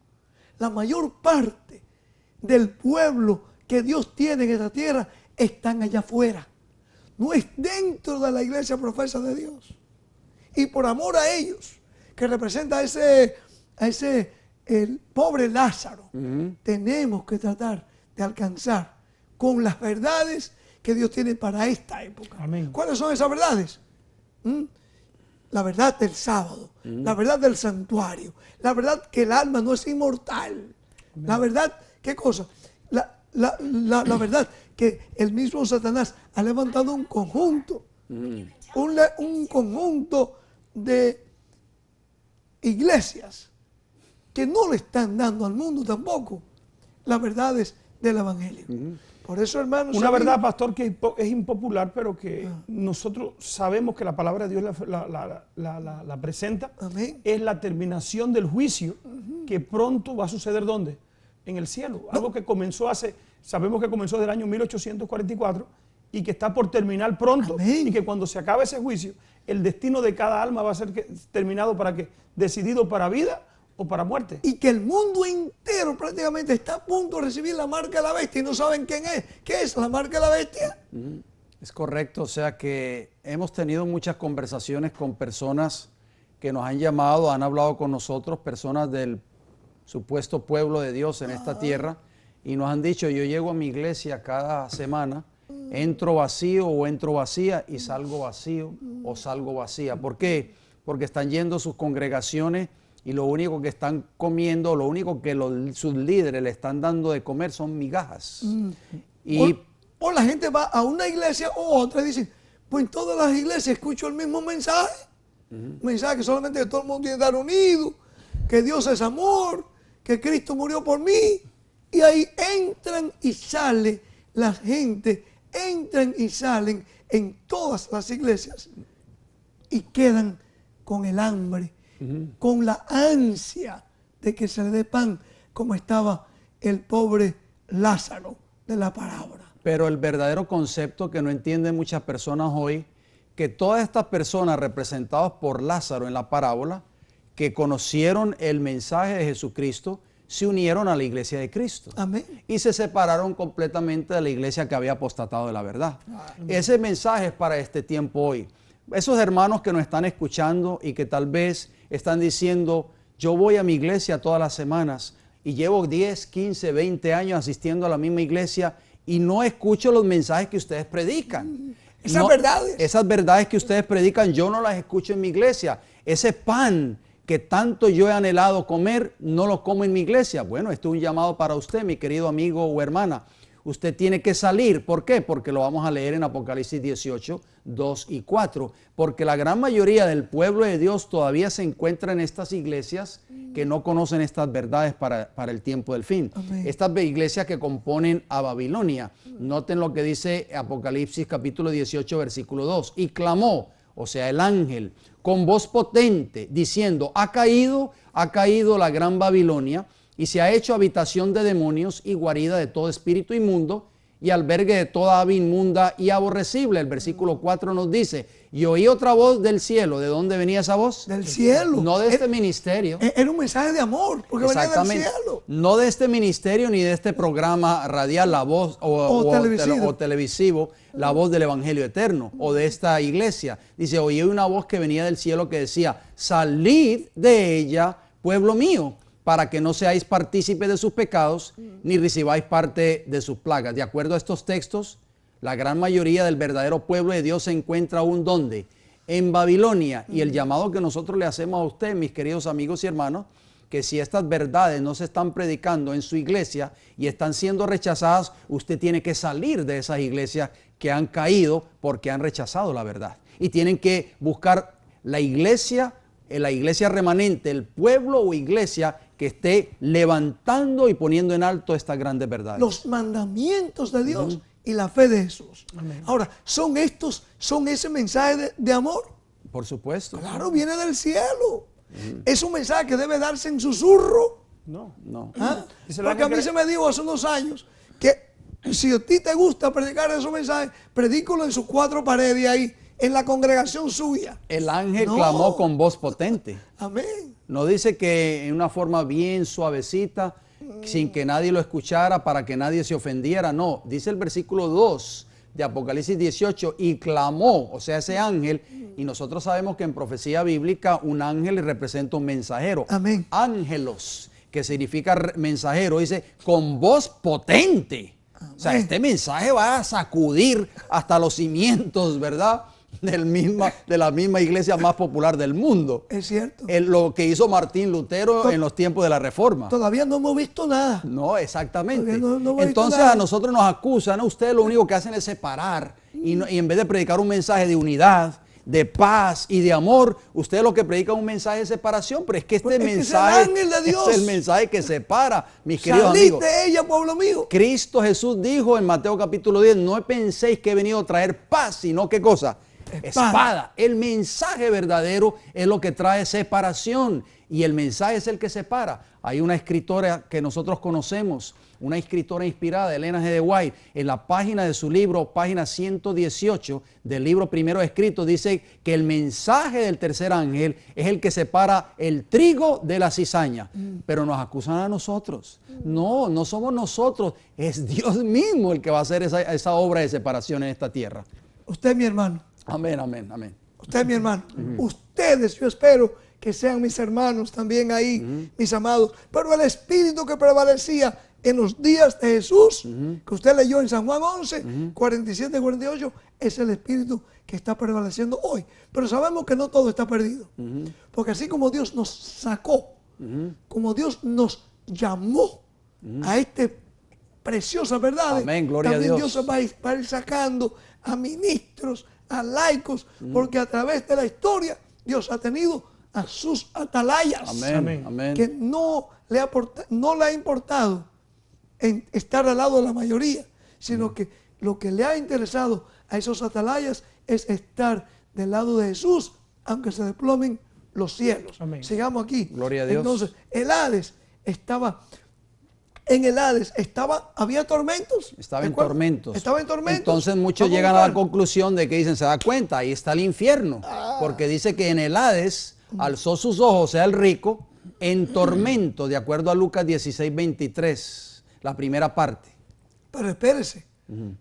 la mayor parte del pueblo que Dios tiene en esta tierra están allá afuera. No es dentro de la iglesia profesa de Dios. Y por amor a ellos, que representa el pobre Lázaro, tenemos que tratar de alcanzar con las verdades que Dios tiene para esta época. Amén. ¿Cuáles son esas verdades? La verdad del sábado, la verdad del santuario, la verdad que el alma no es inmortal, la verdad, ¿qué cosa? La verdad que el mismo Satanás ha levantado un conjunto, un conjunto de iglesias que no le están dando al mundo tampoco las verdades del Evangelio. Por eso, hermanos, Una verdad, pastor, que es impopular, pero que nosotros sabemos que la palabra de Dios la presenta. Amén. Es la terminación del juicio que pronto va a suceder, ¿dónde? En el cielo. Algo que comenzó sabemos que comenzó desde el año 1844 y que está por terminar pronto. Amén. Y que cuando se acabe ese juicio, el destino de cada alma va a ser terminado para que, decidido para vida o para muerte. Y que el mundo entero prácticamente está a punto de recibir la marca de la bestia y no saben quién es. ¿Qué es la marca de la bestia? Es correcto, o sea que hemos tenido muchas conversaciones con personas que nos han llamado, han hablado con nosotros, personas del supuesto pueblo de Dios en esta tierra, y nos han dicho, yo llego a mi iglesia cada semana, entro vacío o entro vacía y salgo vacío o salgo vacía. ¿Por qué? Porque están yendo a sus congregaciones y lo único que están comiendo, lo único que sus líderes le están dando de comer son migajas. Y O la gente va a una iglesia o otra y dicen, pues en todas las iglesias escucho el mismo mensaje. Un mensaje que solamente que todo el mundo tiene que estar unido, que Dios es amor, que Cristo murió por mí. Y ahí entran y sale la gente, entran y salen en todas las iglesias y quedan con el hambre, con la ansia de que se le dé pan, como estaba el pobre Lázaro de la parábola. Pero el verdadero concepto que no entienden muchas personas hoy, que todas estas personas representadas por Lázaro en la parábola, que conocieron el mensaje de Jesucristo, se unieron a la iglesia de Cristo. Amén. Y se separaron completamente de la iglesia que había apostatado de la verdad. Ese mensaje es para este tiempo hoy. Esos hermanos que nos están escuchando y que tal vez están diciendo, yo voy a mi iglesia todas las semanas y llevo 10, 15, 20 años asistiendo a la misma iglesia y no escucho los mensajes que ustedes predican. Esas verdades que ustedes predican, yo no las escucho en mi iglesia. Ese pan que tanto yo he anhelado comer, no lo como en mi iglesia. Bueno, esto es un llamado para usted, mi querido amigo o hermana. Usted tiene que salir. ¿Por qué? Porque lo vamos a leer en Apocalipsis 18, 2 y 4. Porque la gran mayoría del pueblo de Dios todavía se encuentra en estas iglesias que no conocen estas verdades para el tiempo del fin. Amén. Estas iglesias que componen a Babilonia. Noten lo que dice Apocalipsis capítulo 18, versículo 2. Y clamó, o sea, el ángel, con voz potente, diciendo, ha caído la gran Babilonia, y se ha hecho habitación de demonios y guarida de todo espíritu inmundo y albergue de toda ave inmunda y aborrecible. El versículo 4 nos dice, y oí otra voz del cielo. ¿De dónde venía esa voz? Del cielo. No de este ministerio. Era un mensaje de amor, porque venía del cielo. No de este ministerio ni de este programa radial, la voz o televisivo, la voz del Evangelio Eterno, o de esta iglesia. Dice, oí una voz que venía del cielo que decía, salid de ella, pueblo mío, para que no seáis partícipes de sus pecados, ni recibáis parte de sus plagas. De acuerdo a estos textos, la gran mayoría del verdadero pueblo de Dios se encuentra aún ¿dónde? En Babilonia. Y el llamado que nosotros le hacemos a usted, mis queridos amigos y hermanos, que si estas verdades no se están predicando en su iglesia y están siendo rechazadas, usted tiene que salir de esas iglesias que han caído porque han rechazado la verdad. Y tienen que buscar la iglesia remanente, el pueblo o iglesia que esté levantando y poniendo en alto estas grandes verdades. Los mandamientos de Dios y la fe de Jesús. Amén. Ahora, ¿son ese mensaje de amor? Por supuesto. Claro, viene del cielo. ¿Es un mensaje que debe darse en susurro? No. ¿Ah? Porque a mí se me dijo hace unos años que si a ti te gusta predicar esos mensajes, predícalo en sus 4 paredes ahí, en la congregación suya. El ángel clamó con voz potente. Amén. No dice que en una forma bien suavecita, sin que nadie lo escuchara, para que nadie se ofendiera. No, dice el versículo 2 de Apocalipsis 18, y clamó, o sea, ese ángel, y nosotros sabemos que en profecía bíblica un ángel representa un mensajero. Amén. Ángelos, que significa mensajero, dice, con voz potente. Amén. O sea, este mensaje va a sacudir hasta los cimientos, ¿verdad?, de la misma iglesia más popular del mundo. Es cierto. Lo que hizo Martín Lutero en los tiempos de la Reforma. Todavía no hemos visto nada. No, exactamente. No entonces a nosotros nos acusan, ustedes lo único que hacen es separar y en vez de predicar un mensaje de unidad, de paz y de amor, ustedes lo que predican es un mensaje de separación, pero es que este mensaje es el ángel de Dios. Es el mensaje que separa, mis queridos amigos. Salid de ella, pueblo mío. Cristo Jesús dijo en Mateo capítulo 10, no penséis que he venido a traer paz, sino ¿qué cosa? Espada. El mensaje verdadero es lo que trae separación y el mensaje es el que separa. Hay una escritora que nosotros conocemos, una escritora inspirada, Elena G. de White, en la página de su libro, página 118 del libro primero escrito, dice que el mensaje del tercer ángel es el que separa el trigo de la cizaña. Pero nos acusan a nosotros. No somos nosotros, es Dios mismo el que va a hacer esa obra de separación en esta tierra. Usted, mi hermano. Amén, amén, amén. Usted, mi hermano. Ustedes, yo espero que sean mis hermanos también ahí, mis amados. Pero el espíritu que prevalecía en los días de Jesús, que usted leyó en San Juan 11, 47 y 48, es el espíritu que está prevaleciendo hoy. Pero sabemos que no todo está perdido. Porque así como Dios nos sacó, como Dios nos llamó a este preciosa verdad, amén, gloria también a Dios. Dios va a ir sacando a ministros, a laicos, porque a través de la historia Dios ha tenido a sus atalayas. Amén, amén. Que no le ha importado en estar al lado de la mayoría, sino que lo que le ha interesado a esos atalayas es estar del lado de Jesús aunque se desplomen los cielos. Amén. Sigamos aquí. Gloria a Dios. Entonces, el Hades estaba... En el Hades había tormentos. Estaba en ¿De acuerdo? tormentos. Estaba en tormentos. Entonces muchos Vamos llegan a buscar. la conclusión de que dicen, se da cuenta, ahí está el infierno. Porque dice que en el Hades alzó sus ojos, o sea, el rico, en tormento, de acuerdo a Lucas 16:23, la primera parte. Pero espérese,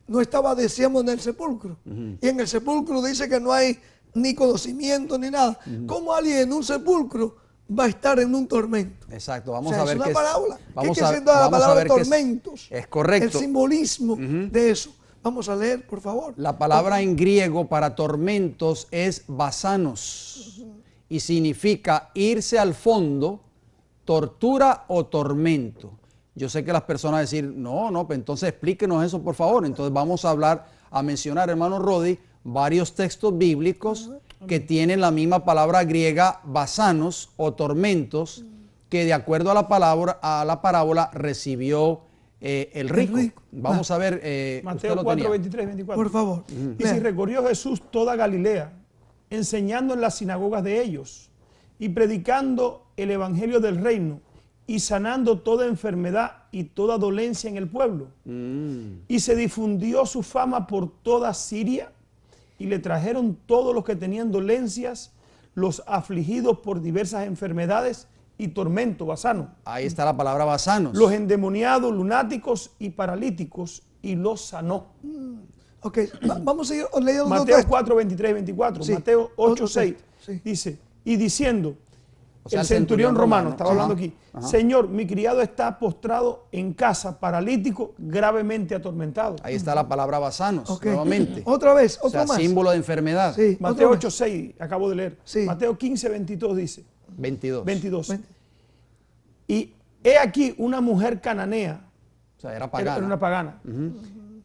no estaba, decíamos, en el sepulcro. Y en el sepulcro dice que no hay ni conocimiento ni nada. ¿Cómo alguien en un sepulcro va a estar en un tormento? Exacto, vamos O sea, a ver es una qué parábola. Vamos ¿Qué a, quiere decir la vamos a palabra ver qué tormentos? es correcto. El simbolismo de eso. Vamos a leer, por favor. La palabra en griego para tormentos es basanos y significa irse al fondo, tortura o tormento. Yo sé que las personas decir, no, pues entonces explíquenos eso, por favor. Entonces vamos a mencionar, hermano Rodi, varios textos bíblicos que tienen la misma palabra griega, basanos o tormentos, que de acuerdo a la parábola recibió el rico. Vamos a ver, Mateo 4, 23, 24. Por favor. Y si recorrió Jesús toda Galilea, enseñando en las sinagogas de ellos y predicando el evangelio del reino y sanando toda enfermedad y toda dolencia en el pueblo. Y se difundió su fama por toda Siria y le trajeron todos los que tenían dolencias, los afligidos por diversas enfermedades y tormento, basano. Ahí está la palabra basanos. Los endemoniados, lunáticos y paralíticos, y los sanó. Ok, vamos a ir leyendo Mateo textos. 4, 23, 24. Sí, Mateo 8, otro 6. texto, sí. Dice, y diciendo, O sea, el centurión romano, estaba Ajá, hablando aquí, ajá. Señor, mi criado está postrado en casa, paralítico, gravemente atormentado. Ahí está la palabra basanos, Ok. nuevamente. Otra vez, O sea, otro más. símbolo de enfermedad. Sí, Mateo otra vez. 8, 6, acabo de leer. Sí. Mateo 15, 22 dice, 22. 22. Veinte. Y he aquí una mujer cananea, O sea, era era pagana. una pagana,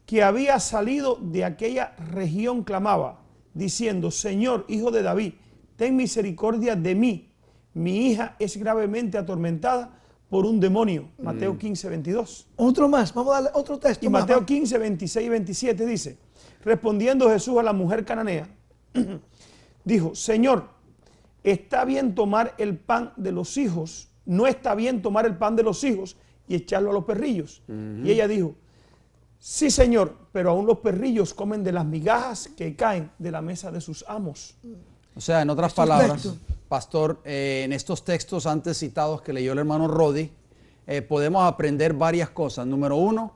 que había salido de aquella región, clamaba, diciendo, Señor, hijo de David, ten misericordia de mí. Mi hija es gravemente atormentada por un demonio. Mateo 15, 22. Otro más, vamos a darle otro texto Y más. Mateo 15, 26 y 27 dice, respondiendo Jesús a la mujer cananea, dijo, Señor, está bien tomar el pan de los hijos, no está bien tomar el pan de los hijos y echarlo a los perrillos. Y ella dijo, sí, Señor, pero aún los perrillos comen de las migajas que caen de la mesa de sus amos. O sea, en otras Estos palabras, textos. pastor, en estos textos antes citados que leyó el hermano Rodi, podemos aprender varias cosas. Número uno,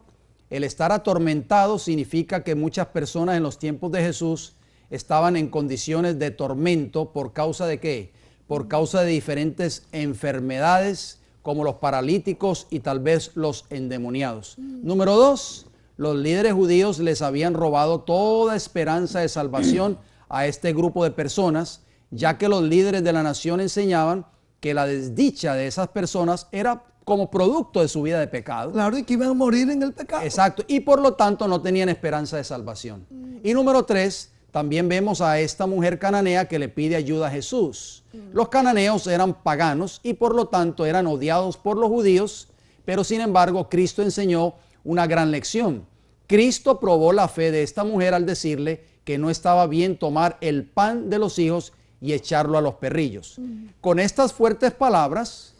el estar atormentado significa que muchas personas en los tiempos de Jesús estaban en condiciones de tormento por causa de ¿qué? Por causa de diferentes enfermedades como los paralíticos y tal vez los endemoniados. Número dos, los líderes judíos les habían robado toda esperanza de salvación a este grupo de personas, ya que los líderes de la nación enseñaban que la desdicha de esas personas era como producto de su vida de pecado. Claro, y que iban a morir en el pecado. Exacto, y por lo tanto no tenían esperanza de salvación. Y número tres, también vemos a esta mujer cananea que le pide ayuda a Jesús. Los cananeos eran paganos y por lo tanto eran odiados por los judíos, pero sin embargo Cristo enseñó una gran lección. Cristo probó la fe de esta mujer al decirle que no estaba bien tomar el pan de los hijos y echarlo a los perrillos. Con estas fuertes palabras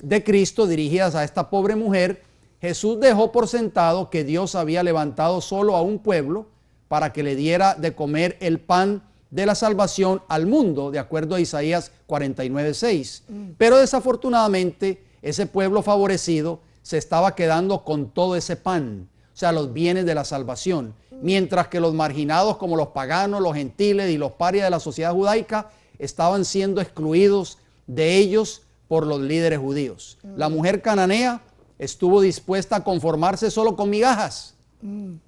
de Cristo dirigidas a esta pobre mujer, Jesús dejó por sentado que Dios había levantado solo a un pueblo para que le diera de comer el pan de la salvación al mundo, de acuerdo a Isaías 49:6. Pero desafortunadamente ese pueblo favorecido se estaba quedando con todo ese pan, o sea, los bienes de la salvación, mientras que los marginados como los paganos, los gentiles y los parias de la sociedad judaica estaban siendo excluidos de ellos por los líderes judíos. La mujer cananea estuvo dispuesta a conformarse solo con migajas.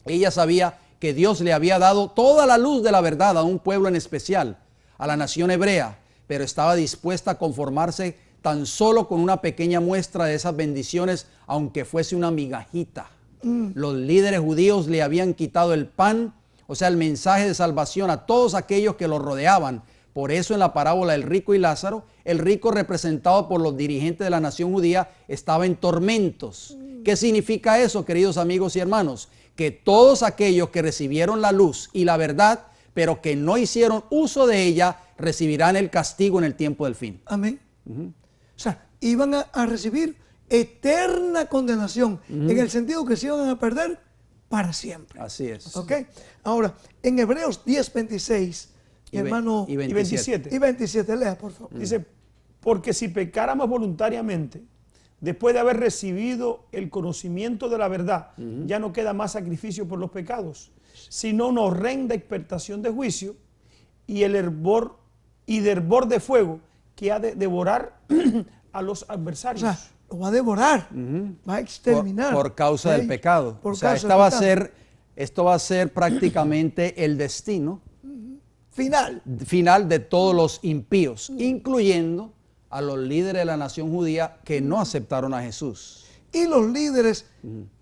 Ella sabía que Dios le había dado toda la luz de la verdad a un pueblo en especial, a la nación hebrea, pero estaba dispuesta a conformarse tan solo con una pequeña muestra de esas bendiciones, aunque fuese una migajita. Los líderes judíos le habían quitado el pan, o sea, el mensaje de salvación a todos aquellos que lo rodeaban. Por eso en la parábola del rico y Lázaro, el rico representado por los dirigentes de la nación judía estaba en tormentos. ¿Qué significa eso, queridos amigos y hermanos? Que todos aquellos que recibieron la luz y la verdad, pero que no hicieron uso de ella, recibirán el castigo en el tiempo del fin. Amén. O sea, iban a recibir eterna condenación, en el sentido que se iban a perder para siempre. Así es. ¿Ok? Ahora, en Hebreos 10:26, hermano, y 27. y 27, lea, por favor. Dice, porque si pecáramos voluntariamente, después de haber recibido el conocimiento de la verdad, ya no queda más sacrificio por los pecados, sino una horrenda expectación de juicio y el hervor de fuego que ha de devorar a los O adversarios. sea, lo va a devorar, va a exterminar. Por causa del pecado. Por O sea, causa esto va a ser prácticamente el destino final. de todos los impíos, incluyendo a los líderes de la nación judía que no aceptaron a Jesús. Y los líderes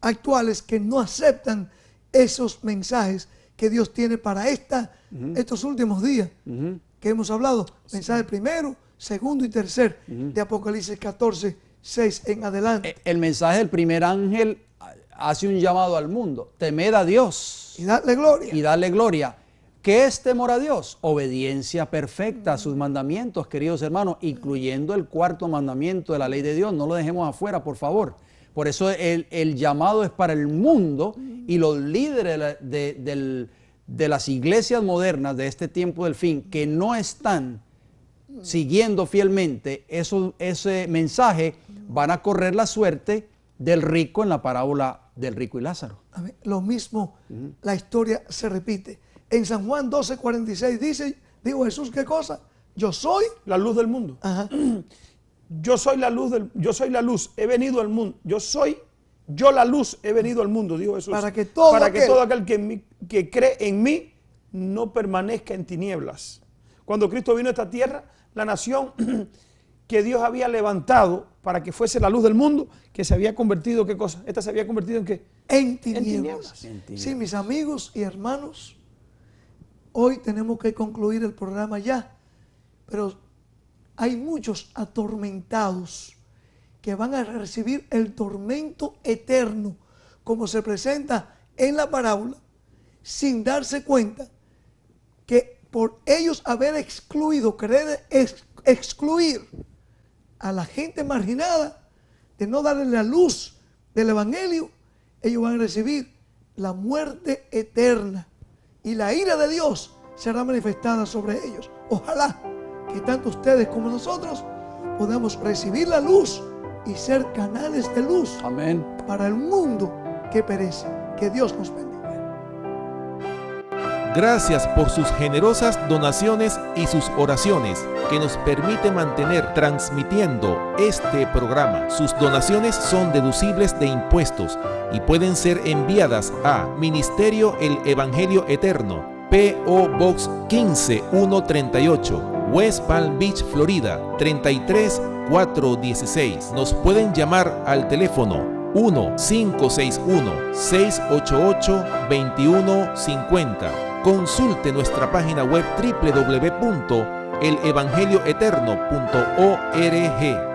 actuales que no aceptan esos mensajes que Dios tiene para estos últimos días que hemos hablado. Mensaje primero, segundo y tercer de Apocalipsis 14:6 en adelante. El mensaje del primer ángel hace un llamado al mundo: temed a Dios Y darle gloria. y darle gloria. ¿Qué es temor a Dios? Obediencia perfecta a sus mandamientos, queridos hermanos, incluyendo el cuarto mandamiento de la ley de Dios. No lo dejemos afuera, por favor. Por eso el llamado es para el mundo, y los líderes de las iglesias modernas de este tiempo del fin, que no están siguiendo fielmente ese mensaje, van a correr la suerte del rico en la parábola del rico y Lázaro. Amén. Lo mismo, la historia se repite. En San Juan 12:46 dijo Jesús, ¿qué cosa? Yo soy La luz del mundo. Ajá. Yo soy la luz, he venido al mundo. Yo la luz he venido al mundo, dijo Jesús. Para que todo aquel que cree en mí no permanezca en tinieblas. Cuando Cristo vino a esta tierra, la nación que Dios había levantado para que fuese la luz del mundo, que se había convertido, ¿qué cosa? Esta se había convertido en ¿qué? En tinieblas. En tinieblas. Sí, mis amigos y hermanos, hoy tenemos que concluir el programa ya, pero hay muchos atormentados que van a recibir el tormento eterno, como se presenta en la parábola, sin darse cuenta que por ellos haber querer excluir a la gente marginada, de no darle la luz del evangelio, ellos van a recibir la muerte eterna, y la ira de Dios será manifestada sobre ellos. Ojalá que tanto ustedes como nosotros podamos recibir la luz y ser canales de luz Amén. para el mundo que perece. Que Dios nos bendiga. Gracias por sus generosas donaciones y sus oraciones que nos permite mantener transmitiendo este programa. Sus donaciones son deducibles de impuestos y pueden ser enviadas a Ministerio El Evangelio Eterno, P.O. Box 15138, West Palm Beach, Florida 33416. Nos pueden llamar al teléfono 1-561-688-2150. Consulte nuestra página web www.elevangelioeterno.org.